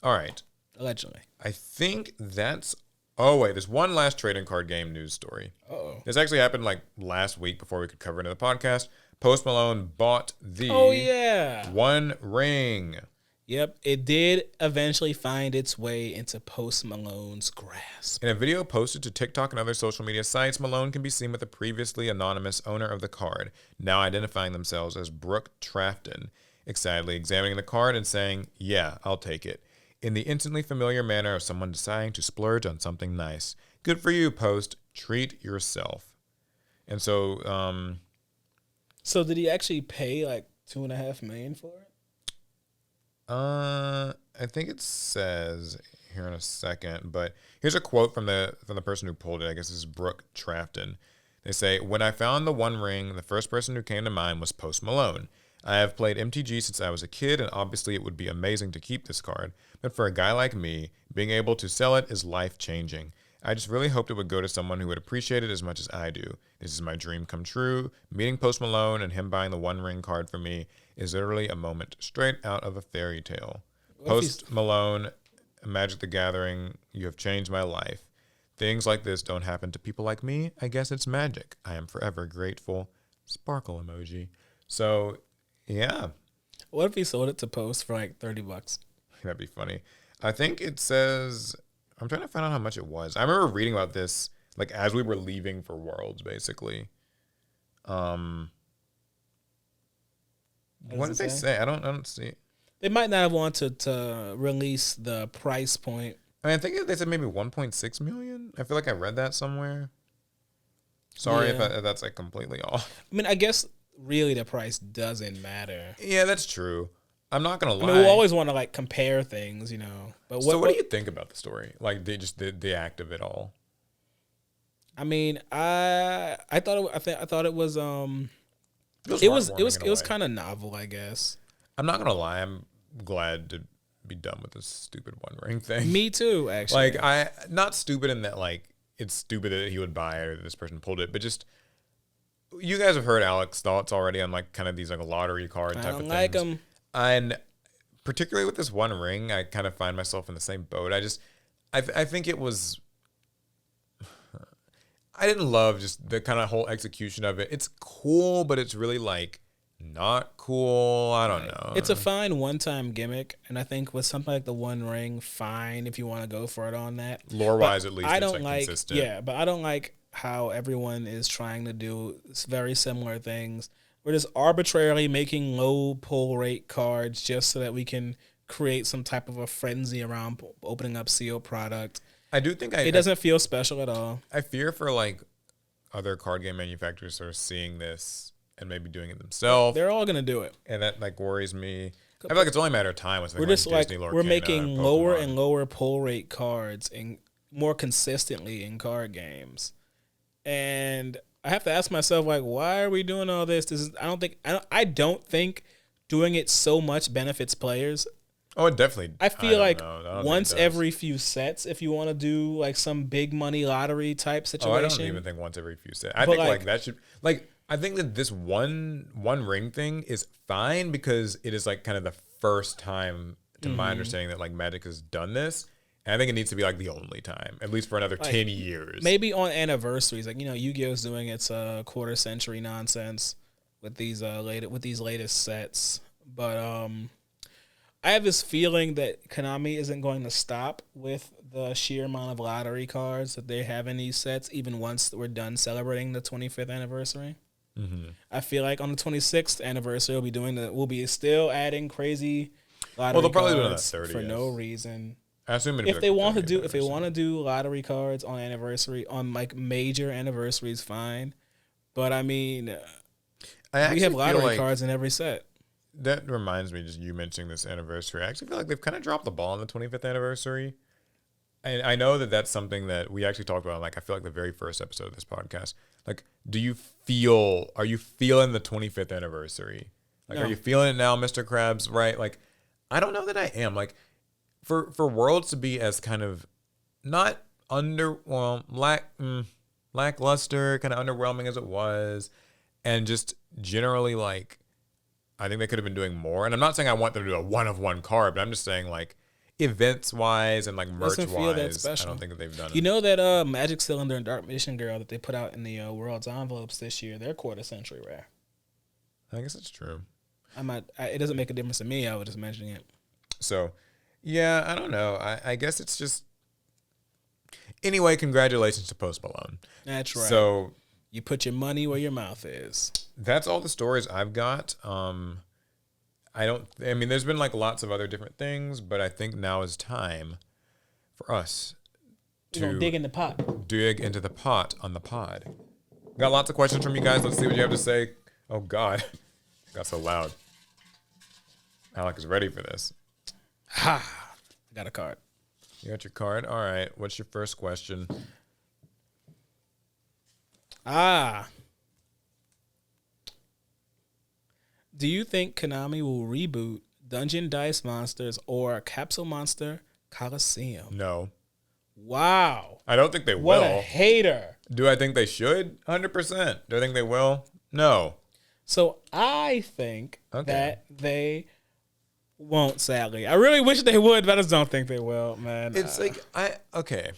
All right. Allegedly. I think that's... Oh, wait. There's one last trading card game news story. Uh-oh. This actually happened like last week before we could cover it in the podcast. Post Malone bought the One Ring. Yep. It did eventually find its way into Post Malone's grasp. In a video posted to TikTok and other social media sites, Malone can be seen with the previously anonymous owner of the card, now identifying themselves as Brooke Trafton, excitedly examining the card and saying, "Yeah, I'll take it," in the instantly familiar manner of someone deciding to splurge on something nice. Good for you, Post. Treat yourself. And so, So did he actually pay like $2.5 million for it? I think it says here in a second, but here's a quote from the person who pulled it. I guess this is Brooke Trafton. They say, "When I found the One Ring, the first person who came to mind was Post Malone. I have played MTG since I was a kid, and obviously it would be amazing to keep this card. But for a guy like me, being able to sell it is life-changing. I just really hoped it would go to someone who would appreciate it as much as I do. This is my dream come true. Meeting Post Malone and him buying the One Ring card for me is literally a moment straight out of a fairy tale. Post Malone, Magic the Gathering, you have changed my life. Things like this don't happen to people like me. I guess it's magic. I am forever grateful." Sparkle emoji. So, yeah, What if he sold it to Post for like $30? that'd be funny. I think it says, I'm trying to find out how much it was. I remember reading about this like as we were leaving for Worlds, basically. What did they say? I don't see. They might not have wanted to release the price point. I mean, I think they said maybe 1.6 million. I feel like I read that somewhere. Sorry if that's like completely off. I mean, I guess really the price doesn't matter. Yeah, that's true. I'm not gonna lie. I mean, we always want to like compare things, you know. But what do you think about the story? Like the act of it all. I mean, I thought it was it was kind of novel, I guess. I'm not gonna lie. I'm glad to be done with this stupid One Ring thing. Me too, actually. Like not stupid in that like it's stupid that he would buy it or this person pulled it, but just you guys have heard Alex's thoughts already on like kind of these like lottery card type of things. I don't like them. And particularly with this One Ring, I kind of find myself in the same boat. I think it was. I didn't love just the kind of whole execution of it. It's cool, but it's really like not cool. I don't know. It's a fine one-time gimmick, and I think with something like the One Ring, fine if you want to go for it on that. Lore-wise, at least, I don't like consistent. Yeah, but I don't like how everyone is trying to do very similar things. We're just arbitrarily making low pull rate cards just so that we can create some type of a frenzy around opening up sealed product. I do think it doesn't feel special at all. I fear for like other card game manufacturers sort of seeing this and maybe doing it themselves. They're all gonna do it, and that like worries me. I feel like it's only a matter of time with something we're just like Disney, like Lorcana, we're making lower and lower pull rate cards and more consistently in card games, and I have to ask myself, like, why are we doing all this? I don't think doing it so much benefits players. Oh, it definitely. I feel like once every few sets, if you want to do like some big money lottery type situation. Oh, I don't even think once every few sets. I think like that should like. I think that this one ring thing is fine because it is like kind of the first time, to my understanding, that like Magic has done this. And I think it needs to be like the only time, at least for another 10 years. Maybe on anniversaries, like Yu-Gi-Oh's doing its quarter century nonsense with these latest sets. But I have this feeling that Konami isn't going to stop with the sheer amount of lottery cards that they have in these sets, even once we're done celebrating the 25th anniversary. Mm-hmm. I feel like on the 26th anniversary, we'll be still adding crazy lottery cards for no reason. I assume if they want to do lottery cards on anniversary on like major anniversaries, fine. But I mean, we have lottery cards in every set. That reminds me, just you mentioning this anniversary. I actually feel like they've kind of dropped the ball on the 25th anniversary. And I know that that's something that we actually talked about. Like, I feel like the very first episode of this podcast. Like, are you feeling the 25th anniversary? Like, Are you feeling it now, Mr. Krabs? Right? Like, I don't know that I am. Like, for Worlds to be as kind of not lackluster, kind of underwhelming as it was, and just generally like, I think they could have been doing more. And I'm not saying I want them to do a one-of-one card, but I'm just saying like events-wise and like merch-wise, I don't think that they've done it. You know that Magic Cylinder and Dark Mission Girl that they put out in the World's envelopes this year, they're quarter century rare. I guess that's true. It doesn't make a difference to me. I was just mentioning it. So, yeah, I don't know. I guess it's just... Anyway, congratulations to Post Malone. That's right. So... You put your money where your mouth is. That's all the stories I've got. There's been like lots of other different things, but I think now is time for us to dig in the pot. Dig into the pot on the pod. Got lots of questions from you guys. Let's see what you have to say. Oh God, it got so loud. Alec is ready for this. Ha! I got a card. You got your card? All right. What's your first question? Do you think Konami will reboot Dungeon Dice Monsters or Capsule Monster Colosseum? No. Wow. I don't think they will. What a hater. Do I think they should? 100%. Do I think they will? No. So I think that they won't, sadly. I really wish they would, but I just don't think they will, man. It's okay.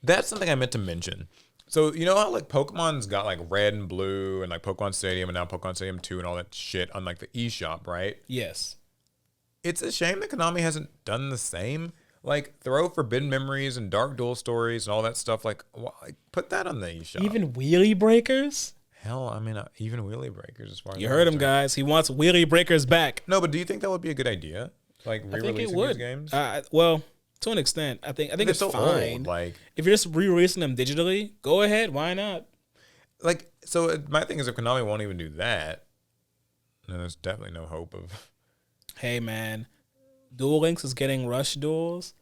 That's something I meant to mention. So, you know how like Pokemon's got like red and blue and like Pokemon Stadium and now Pokemon Stadium 2 and all that shit on like the eShop, right? Yes. It's a shame that Konami hasn't done the same. Like throw Forbidden Memories and Dark Duel Stories and all that stuff. Like put that on the eShop. Even Wheelie Breakers? Hell, I mean, even Wheelie Breakers as far as you heard him, guys. He wants Wheelie Breakers back. No, but do you think that would be a good idea? Like re-releasing these games? Well, to an extent, I think it's so fine. Old, like if you're just re-releasing them digitally, go ahead. Why not? Like, so my thing is, if Konami won't even do that, then there's definitely no hope of. Hey man, Duel Links is getting Rush Duels.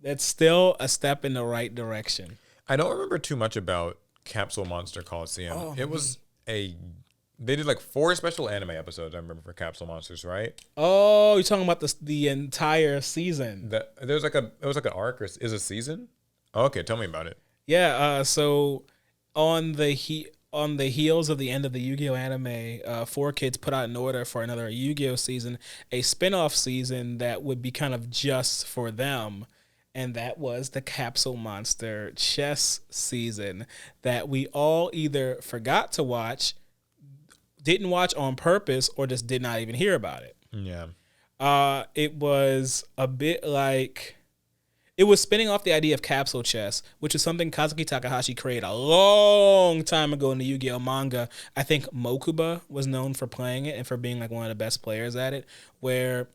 That's still a step in the right direction. I don't remember too much about Capsule Monster Colosseum. They did like 4 special anime episodes, I remember, for Capsule Monsters, right? Oh, you're talking about the entire season. It was like an arc or is a season? Oh, okay, tell me about it. Yeah, so on the heels of the end of the Yu-Gi-Oh anime, 4Kids put out an order for another Yu-Gi-Oh season, a spin-off season that would be kind of just for them. And that was the Capsule Monster chess season that we all either forgot to watch, didn't watch on purpose, or just did not even hear about it. Yeah. It was a bit like... It was spinning off the idea of capsule chess, which is something Kazuki Takahashi created a long time ago in the Yu-Gi-Oh manga. I think Mokuba was known for playing it and for being like one of the best players at it, where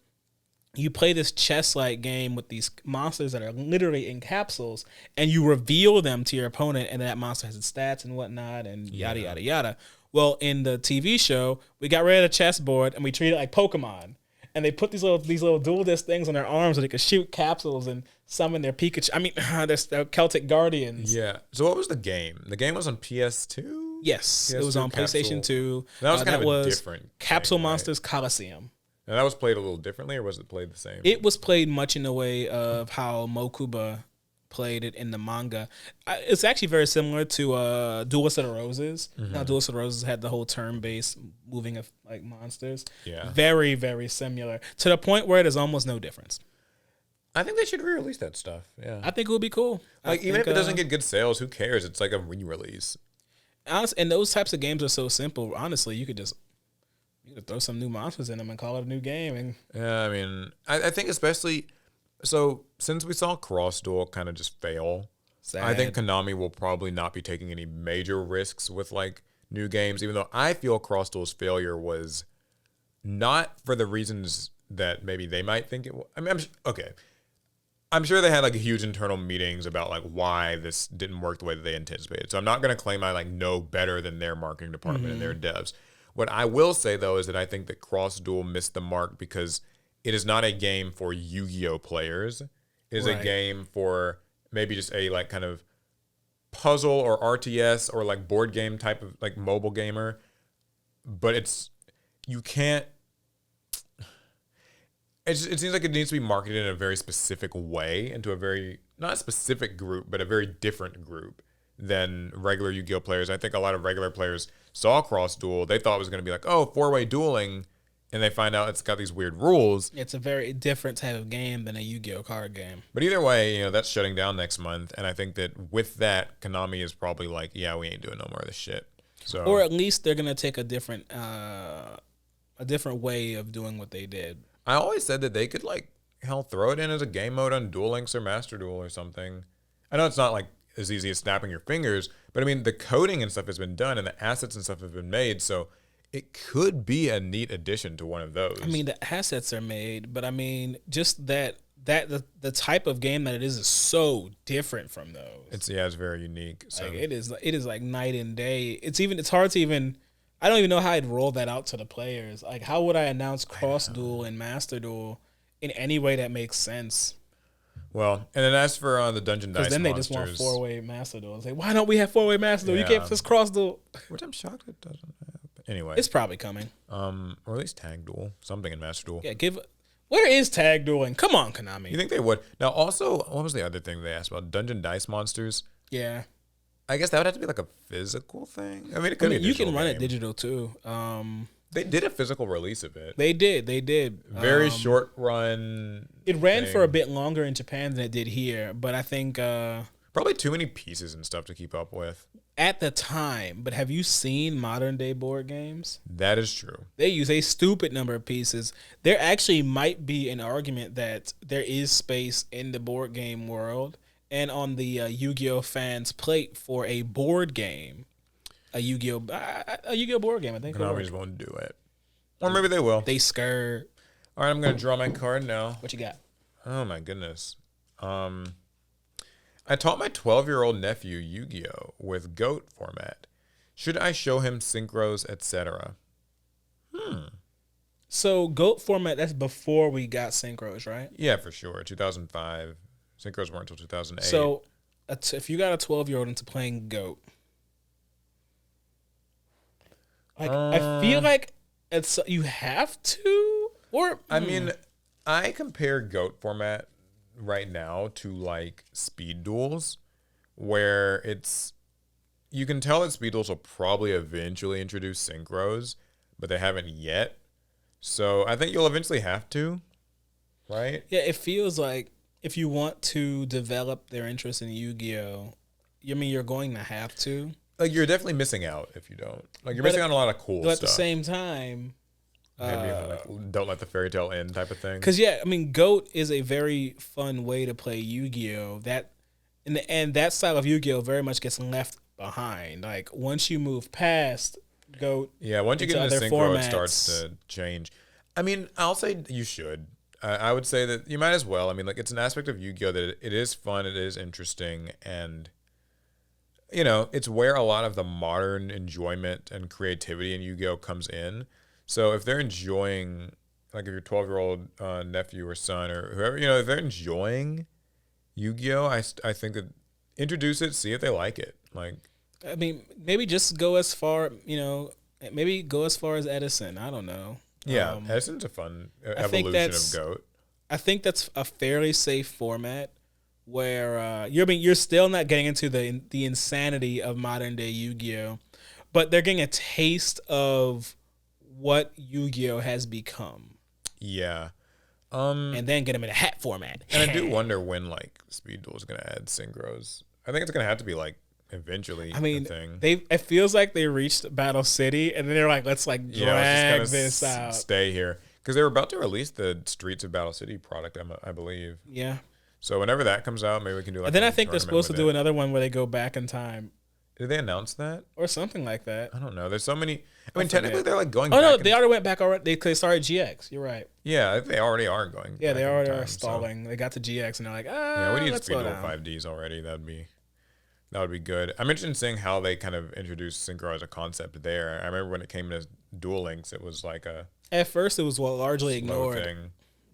you play this chess-like game with these monsters that are literally in capsules, and you reveal them to your opponent, and that monster has its stats and whatnot, and yada, yada, yada. Well, in the TV show, we got rid of the chessboard, and we treat it like Pokemon. And they put these little dual disc things on their arms so they could shoot capsules and summon their Pikachu. I mean, their Celtic Guardians. Yeah. So what was the game? The game was on PS2? Yes. PS2 it was on Capsule. PlayStation 2. That was kind of a different Capsule thing, right? Monsters Colosseum. And that was played a little differently, or was it played the same? It was played much in the way of how Mokuba played it in the manga. It's actually very similar to Duelist of the Roses. Mm-hmm. Now, Duelist of the Roses had the whole turn-based moving of like monsters. Yeah. Very, very similar to the point where there's almost no difference. I think they should re-release that stuff. Yeah. I think it would be cool. Like, even if it doesn't get good sales, who cares? It's like a re-release. And those types of games are so simple. Honestly, you could throw some new monsters in them and call it a new game. And yeah, I mean, I think especially... So, since we saw Cross Duel kind of just fail, sad. I think Konami will probably not be taking any major risks with, like, new games, even though I feel Cross Duel's failure was not for the reasons that maybe they might think it was. I mean, I'm sure they had, like, huge internal meetings about, like, why this didn't work the way that they anticipated. So, I'm not going to claim I, like, know better than their marketing department and their devs. What I will say, though, is that I think that Cross Duel missed the mark because it is not a game for Yu-Gi-Oh players. It is a game for maybe just a like kind of puzzle or RTS or like board game type of like mobile gamer. But it seems like it needs to be marketed in a very specific way into a very, not a specific group, but a very different group than regular Yu-Gi-Oh players. I think a lot of regular players saw Cross Duel. They thought it was going to be like, oh, 4-way dueling. And they find out it's got these weird rules. It's a very different type of game than a Yu-Gi-Oh card game. But either way, that's shutting down next month. And I think that with that, Konami is probably like, yeah, we ain't doing no more of this shit. So, or at least they're gonna take a different way of doing what they did. I always said that they could like throw it in as a game mode on Duel Links or Master Duel or something. I know it's not like as easy as snapping your fingers, but I mean the coding and stuff has been done and the assets and stuff have been made. So it could be a neat addition to one of those. I mean, the assets are made, but I mean, just that the type of game that it is so different from those. It's very unique. So Like it is like night and day. It's hard to even. I don't even know how I'd roll that out to the players. Like, how would I announce Cross Duel and Master Duel in any way that makes sense? well, and then as for the Dungeon Dice Because then they Monsters, just want 4-way Master Duel. It's like, why don't we have 4-way Master Duel? You Yeah. can't just Cross Duel. which I'm shocked it doesn't have. Anyway, It's probably coming. or at least Tag Duel, something in Master Duel. Yeah, where is Tag Dueling? Come on, Konami. You think they would? Now, also, what was the other thing they asked about? Dungeon Dice Monsters. Yeah. I guess that would have to be like a physical thing. I mean, it could be a you can digital run it game. digital too. They did a physical release of it. They did. Very short run. It ran thing. for a bit longer in Japan than it did here, but I think Probably too many pieces and stuff to keep up with. at the time. But have you seen modern day board games? That is true. They use a stupid number of pieces. There actually might be an argument that there is space in the board game world and on the Yu-Gi-Oh fans' plate for a board game, a Yu-Gi-Oh board game. I think Konami just won't do it, or maybe they will. they scared. All right, I'm gonna draw my card now. What you got? Oh my goodness. I taught my 12-year-old nephew Yu-Gi-Oh with GOAT format. Should I show him synchros, etc.? So GOAT format, that's before we got synchros, right? Yeah, for sure. 2005. Synchros weren't until 2008. So if you got a 12-year-old into playing GOAT, like I feel like you have to, or I mean, I compare GOAT format right now to like speed duels, where you can tell that speed duels will probably eventually introduce synchros, but they haven't yet. So I think you'll eventually have to, right? yeah, it feels like if you want to develop their interest in Yu-Gi-Oh, you're going to have to. Like you're definitely missing out if you don't. Like you're missing out on a lot of cool But at stuff. the same time, Maybe like, don't let the fairy tale end type of thing. because yeah, I mean, GOAT is a very fun way to play Yu-Gi-Oh. And that style of Yu-Gi-Oh very much gets left behind. Like once you move past GOAT, Yeah, once you get into other synchro, it formats. starts to change. I mean, I'll say you should. I would say that you might as well. I mean, like it's an aspect of Yu-Gi-Oh that it is fun, it is interesting, and you know, it's where a lot of the modern enjoyment and creativity in Yu-Gi-Oh comes in. So if they're enjoying, like if your 12-year-old nephew or son or whoever, you know, if they're enjoying Yu-Gi-Oh, I think that introduce it, see if they like it. Like, I mean, maybe just go as far, maybe go as far as Edison. I don't know. yeah, Edison's a fun think evolution that's- of GOAT. I think that's a fairly safe format where you're still not getting into the insanity of modern day Yu-Gi-Oh, but they're getting a taste of what Yu-Gi-Oh has become, Yeah. and then get them in a hat format. And I do wonder when like Speed Duel is gonna add synchros. I think it's gonna have to be like eventually. I mean, a thing. it feels like they reached Battle City, and then they're like, let's like drag let's this just out. Stay here because they were about to release the Streets of Battle City product. I believe. Yeah, So whenever that comes out, maybe we can do like. and then a I think they're tournament supposed to with do it. another one where they go back in time Did they announce that? or something like that. I don't know. There's so many. I mean, forget. technically they're like going. Oh no, back they already went back already. They started GX. You're right. Yeah, I think they already are going. Yeah, back they in already time, are so- stalling. They got to GX and they're like, Yeah, we need let's Speed slow Duel down. 5Ds already. That would be good. I'm interested in seeing how they kind of introduced synchro as a concept there. I remember when it came to Duel Links, it was like a At first, it was largely slow ignored.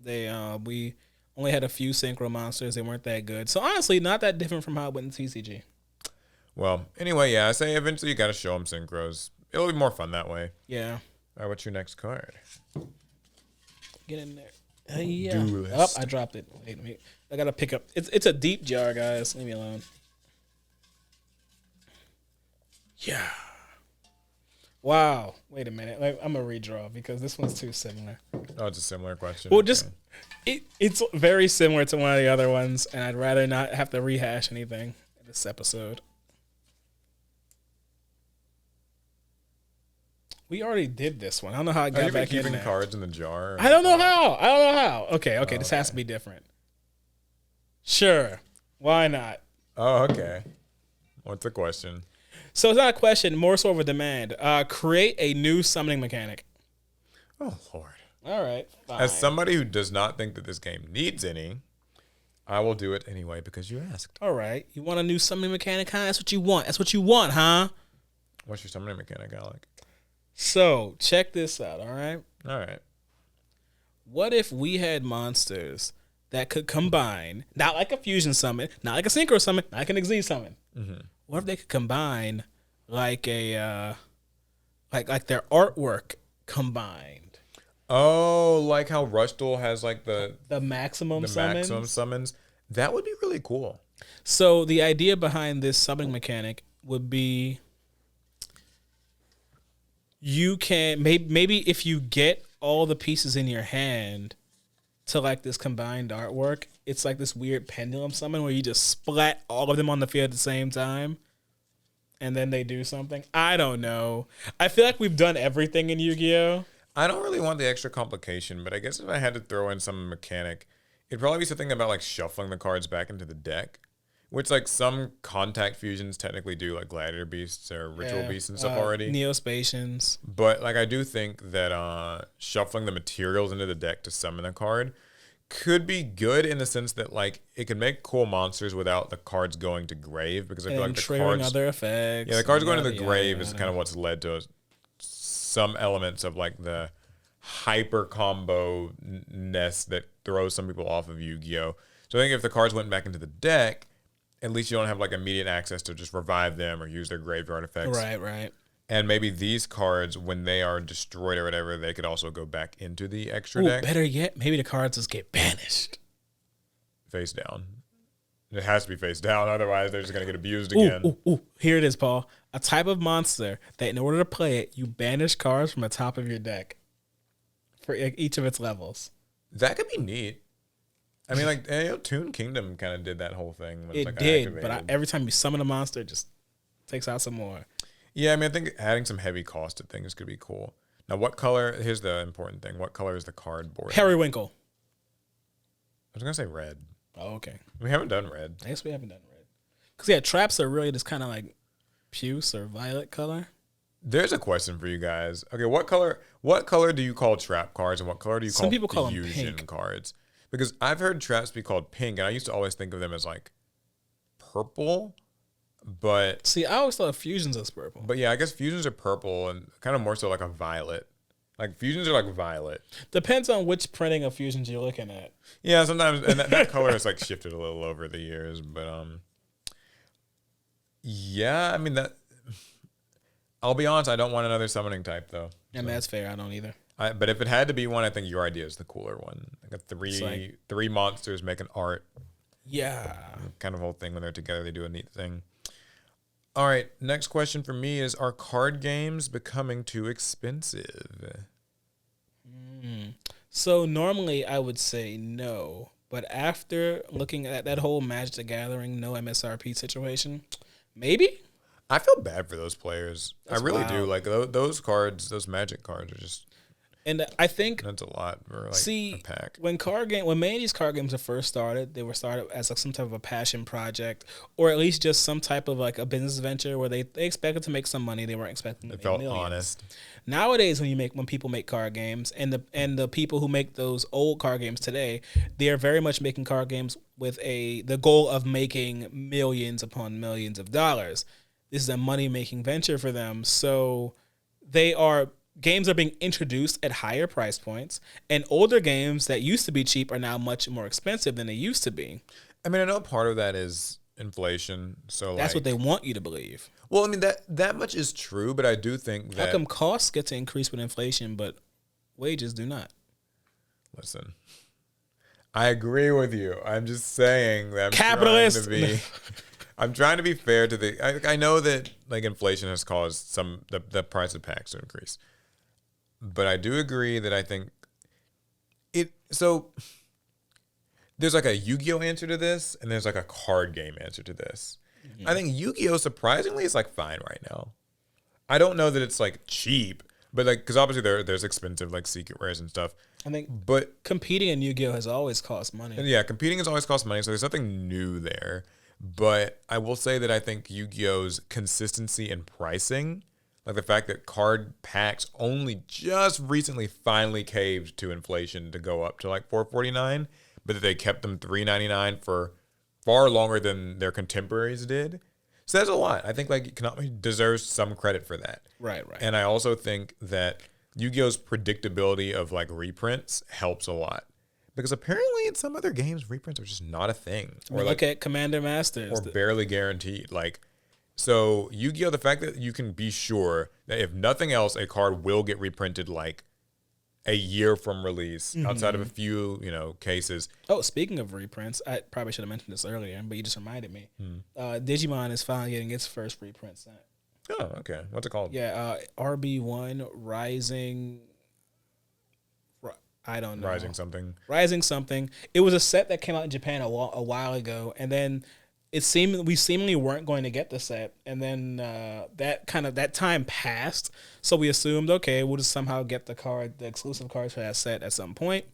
thing. We only had a few synchro monsters. They weren't that good. So honestly, not that different from how it went in TCG. Well, anyway, yeah, I say eventually you got to show them synchros. It'll be more fun that way. Yeah, All right, what's your next card? get in there. Yeah. Duelist. Oh, I dropped it. Wait. I gotta pick up. It's a deep jar, guys. Leave me alone. Yeah. Wow. Wait a minute. I'm gonna redraw because this one's too similar. Oh, it's a similar question. Well, Okay. just it's very similar to one of the other ones, and I'd rather not have to rehash anything in this episode. We already did this one. I don't know how I Are got you back in keeping there. cards in the jar? I don't know how. Okay, this has to be different. Sure. Why not? Oh, okay. What's the question? So it's not a question, more so of a demand. Create a new summoning mechanic. Oh Lord. All right. Fine. As somebody who does not think that this game needs any, I will do it anyway because you asked. All right. You want a new summoning mechanic, huh? That's what you want. That's what you want, huh? What's your summoning mechanic, Alec? So, check this out, all right? All right. What if we had monsters that could combine, not like a fusion summon, not like a synchro summon, not like an Xyz summon. Mm-hmm. What if they could combine like a like their artwork combined? Oh, like how Rush Duel has like the maximum summons. maximum summons. That would be really cool. So the idea behind this summoning mechanic would be you can maybe if you get all the pieces in your hand to like this combined artwork, it's like this weird pendulum summon where you just splat all of them on the field at the same time and then they do something. I don't know. I feel like we've done everything in Yu-Gi-Oh! I don't really want the extra complication, but I guess if I had to throw in some mechanic, it'd probably be something about like shuffling the cards back into the deck, which like some contact fusions technically do, like Gladiator Beasts or Ritual Beasts and stuff already. Neospatians. But like I do think that shuffling the materials into the deck to summon a card could be good in the sense that like it could make cool monsters without the cards going to grave, because I feel like the cards other effects. Yeah, the cards going to the grave is kind of what's led to some elements of like the hyper combo ness that throws some people off of Yu-Gi-Oh. So I think if the cards went back into the deck, at least you don't have like immediate access to just revive them or use their graveyard effects. Right. And maybe these cards, when they are destroyed or whatever, they could also go back into the extra deck. Better yet, maybe the cards just get banished. Face down. It has to be face down, otherwise they're just going to get abused again. Here it is, Paul. A type of monster that in order to play it, you banish cards from the top of your deck for each of its levels. That could be neat. I mean, like, Toon Kingdom kind of did that whole thing. It like did, but every time you summon a monster, it just takes out some more. Yeah, I mean, I think adding some heavy costed things could be cool. Now, what color? Here's the important thing. What color is the cardboard? Periwinkle. I was going to say red. Oh, okay. We haven't done red. I guess we haven't done red. Because, yeah, traps are really just kind of like puce or violet color. There's a question for you guys. Okay, what color do you call trap cards, and what color do you Some people call them fusion pink. cards? Because I've heard traps be called pink, and I used to always think of them as like purple. But see, I always thought fusions was purple. But yeah, I guess fusions are purple and kind of more so like a violet. Like fusions are like violet. Depends on which printing of fusions you're looking at. Yeah, sometimes, and that color has like shifted a little over the years, but yeah, I mean that. I'll be honest, I don't want another summoning type though. Yeah, so. That's fair. I don't either. But if it had to be one, I think your idea is the cooler one. Like three monsters make an art. Yeah. Kind of whole thing when they're together, they do a neat thing. All right, next question for me is, are card games becoming too expensive? So normally I would say no, but after looking at that whole Magic the Gathering no MSRP situation, maybe? I feel bad for those players. I really do. Like those cards, those Magic cards are just... And I think that's a lot for like a pack. When many of these card games were first started, they were started as like some type of a passion project, or at least just some type of like a business venture where they expected to make some money. They weren't expecting to make millions. It felt honest. Nowadays, when people make card games, and the people who make those old card games today, they are very much making card games with the goal of making millions upon millions of dollars. This is a money making venture for them, so games are being introduced at higher price points, and older games that used to be cheap are now much more expensive than they used to be. I mean, I know part of that is inflation, so that's what they want you to believe. Well, I mean that much is true, but I do think that how come costs get to increase with inflation, but wages do not? Listen, I agree with you. I'm just saying that capitalist. I'm trying to be fair to I know that like inflation has caused the price of packs to increase. But I do agree that I think there's like a Yu-Gi-Oh answer to this, and there's like a card game answer to this. Mm-hmm. I think Yu-Gi-Oh surprisingly is like fine right now. I don't know that it's like cheap, but like, because obviously there's expensive like secret rares and stuff. I think, but competing in Yu-Gi-Oh has always cost money. Yeah, competing has always cost money, so there's nothing new there. But I will say that I think Yu-Gi-Oh's consistency in pricing, like the fact that card packs only just recently finally caved to inflation to go up to like $4.49, but that they kept them $3.99 for far longer than their contemporaries did. So that's a lot. I think like Konami deserves some credit for that. Right. And I also think that Yu-Gi-Oh's predictability of like reprints helps a lot. Because apparently in some other games, reprints are just not a thing. Or look at Commander Masters. Or barely guaranteed. Like, so Yu-Gi-Oh, the fact that you can be sure that if nothing else, a card will get reprinted like a year from release, outside of a few, cases. Oh, speaking of reprints, I probably should have mentioned this earlier, but you just reminded me. Digimon is finally getting its first reprint set. Oh, okay. What's it called? Yeah, RB1 Rising. I don't know. Rising something. It was a set that came out in Japan a while ago, and then we seemingly weren't going to get the set, and then that time passed, so we assumed, okay, we'll just somehow get the exclusive cards for that set at some point.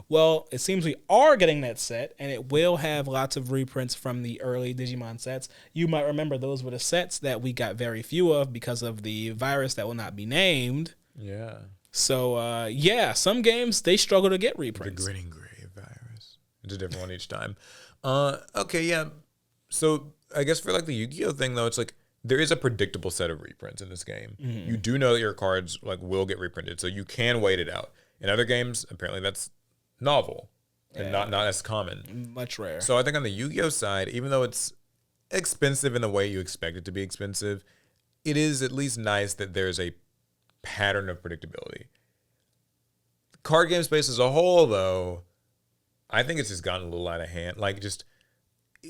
Well, it seems we are getting that set, and it will have lots of reprints from the early Digimon sets. You might remember those were the sets that we got very few of because of the virus that will not be named. Yeah. So, some games, they struggle to get reprints. The Grinning Grave virus. It's a different one each time. Okay, yeah. So I guess for like the Yu-Gi-Oh thing though, it's like there is a predictable set of reprints in this game. You do know that your cards like will get reprinted, so you can wait it out. In other games, apparently that's novel and not as common. Much rare. So I think on the Yu-Gi-Oh side, even though it's expensive in the way you expect it to be expensive, it is at least nice that there's a pattern of predictability. Card game space as a whole, though, I think it's just gotten a little out of hand. Like just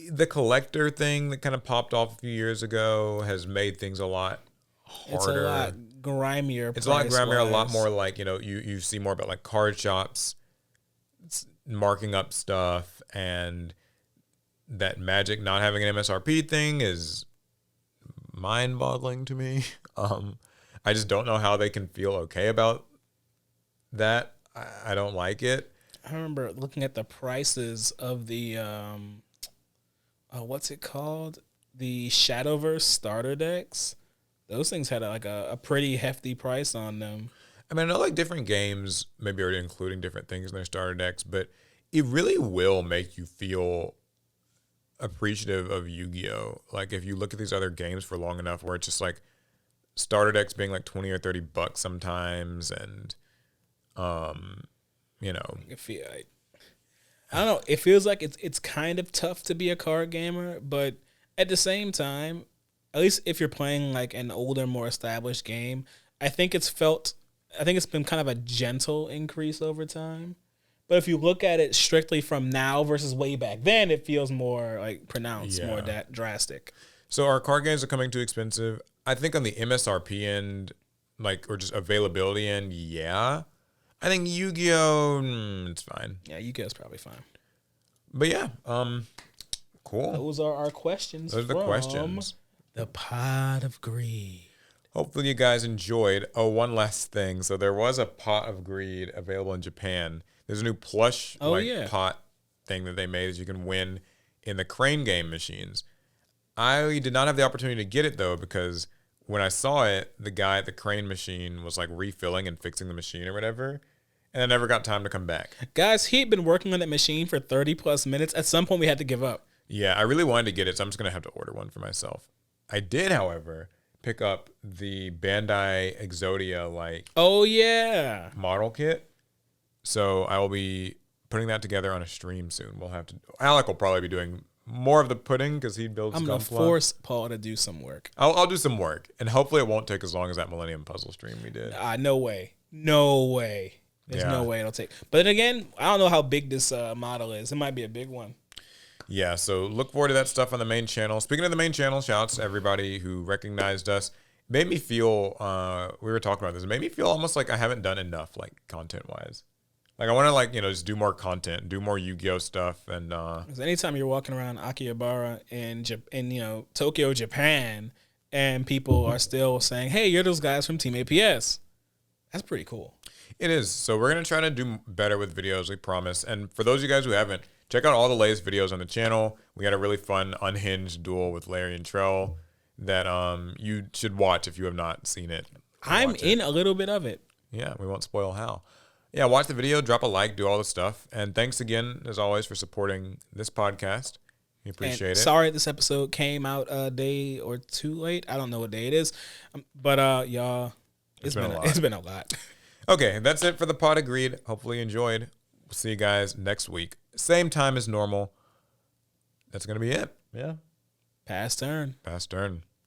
the collector thing that kind of popped off a few years ago has made things a lot harder. It's a lot grimier. It's a lot grimier, a lot more like, you see more about like card shops marking up stuff, and that Magic not having an MSRP thing is mind-boggling to me. I just don't know how they can feel okay about that. I don't like it. I remember looking at the prices of the what's it called? The Shadowverse starter decks. Those things had a pretty hefty price on them. I mean, I know like different games maybe are including different things in their starter decks, but it really will make you feel appreciative of Yu-Gi-Oh. Like if you look at these other games for long enough where it's just like starter decks being like $20 or $30 sometimes, and I don't know. It feels like it's kind of tough to be a card gamer, but at the same time, at least if you're playing like an older, more established game, I think it's been kind of a gentle increase over time. But if you look at it strictly from now versus way back then, it feels more like pronounced, more drastic. So our card games are coming too expensive. I think on the MSRP end, or just availability end, yeah. I think Yu-Gi-Oh, it's fine. Yeah, Yu-Gi-Oh's probably fine. But yeah, cool. Those are our questions. Those are the questions. The Pot of Greed. Hopefully you guys enjoyed. Oh, one last thing. So there was a Pot of Greed available in Japan. There's a new plush pot thing that they made that you can win in the Crane game machines. I did not have the opportunity to get it though, because when I saw it, the guy at the Crane machine was like refilling and fixing the machine or whatever, and I never got time to come back. Guys, he'd been working on that machine for 30 plus minutes. At some point we had to give up. Yeah, I really wanted to get it, so I'm just going to have to order one for myself. I did, however, pick up the Bandai Exodia model kit. So I will be putting that together on a stream soon. Alec will probably be doing more of the pudding because he builds. I'm gonna force Paul to do some work. I'll do some work, and hopefully it won't take as long as that Millennium Puzzle stream we did. No way. There's no way it'll take. But then again, I don't know how big this model is. It might be a big one. Yeah, so look forward to that stuff on the main channel. Speaking of the main channel, shouts to everybody who recognized us. It made me feel, we were talking about this, it made me feel almost like I haven't done enough, content-wise. I want to, just do more content, do more Yu-Gi-Oh stuff. And because anytime you're walking around Akihabara in Tokyo, Japan, and people are still saying, hey, you're those guys from Team APS, that's pretty cool. It is. So we're going to try to do better with videos, we promise. And for those of you guys who haven't, check out all the latest videos on the channel. We had a really fun unhinged duel with Larry and Trell that you should watch if you have not seen it. I'm in a little bit of it. Yeah, we won't spoil how. Yeah, watch the video, drop a like, do all the stuff. And thanks again, as always, for supporting this podcast. We appreciate it. Sorry this episode came out a day or two late. I don't know what day it is. But y'all, it's been a lot. Okay, that's it for the pod. Agreed. Hopefully you enjoyed. We'll see you guys next week. Same time as normal. That's going to be it. Yeah. Pass turn.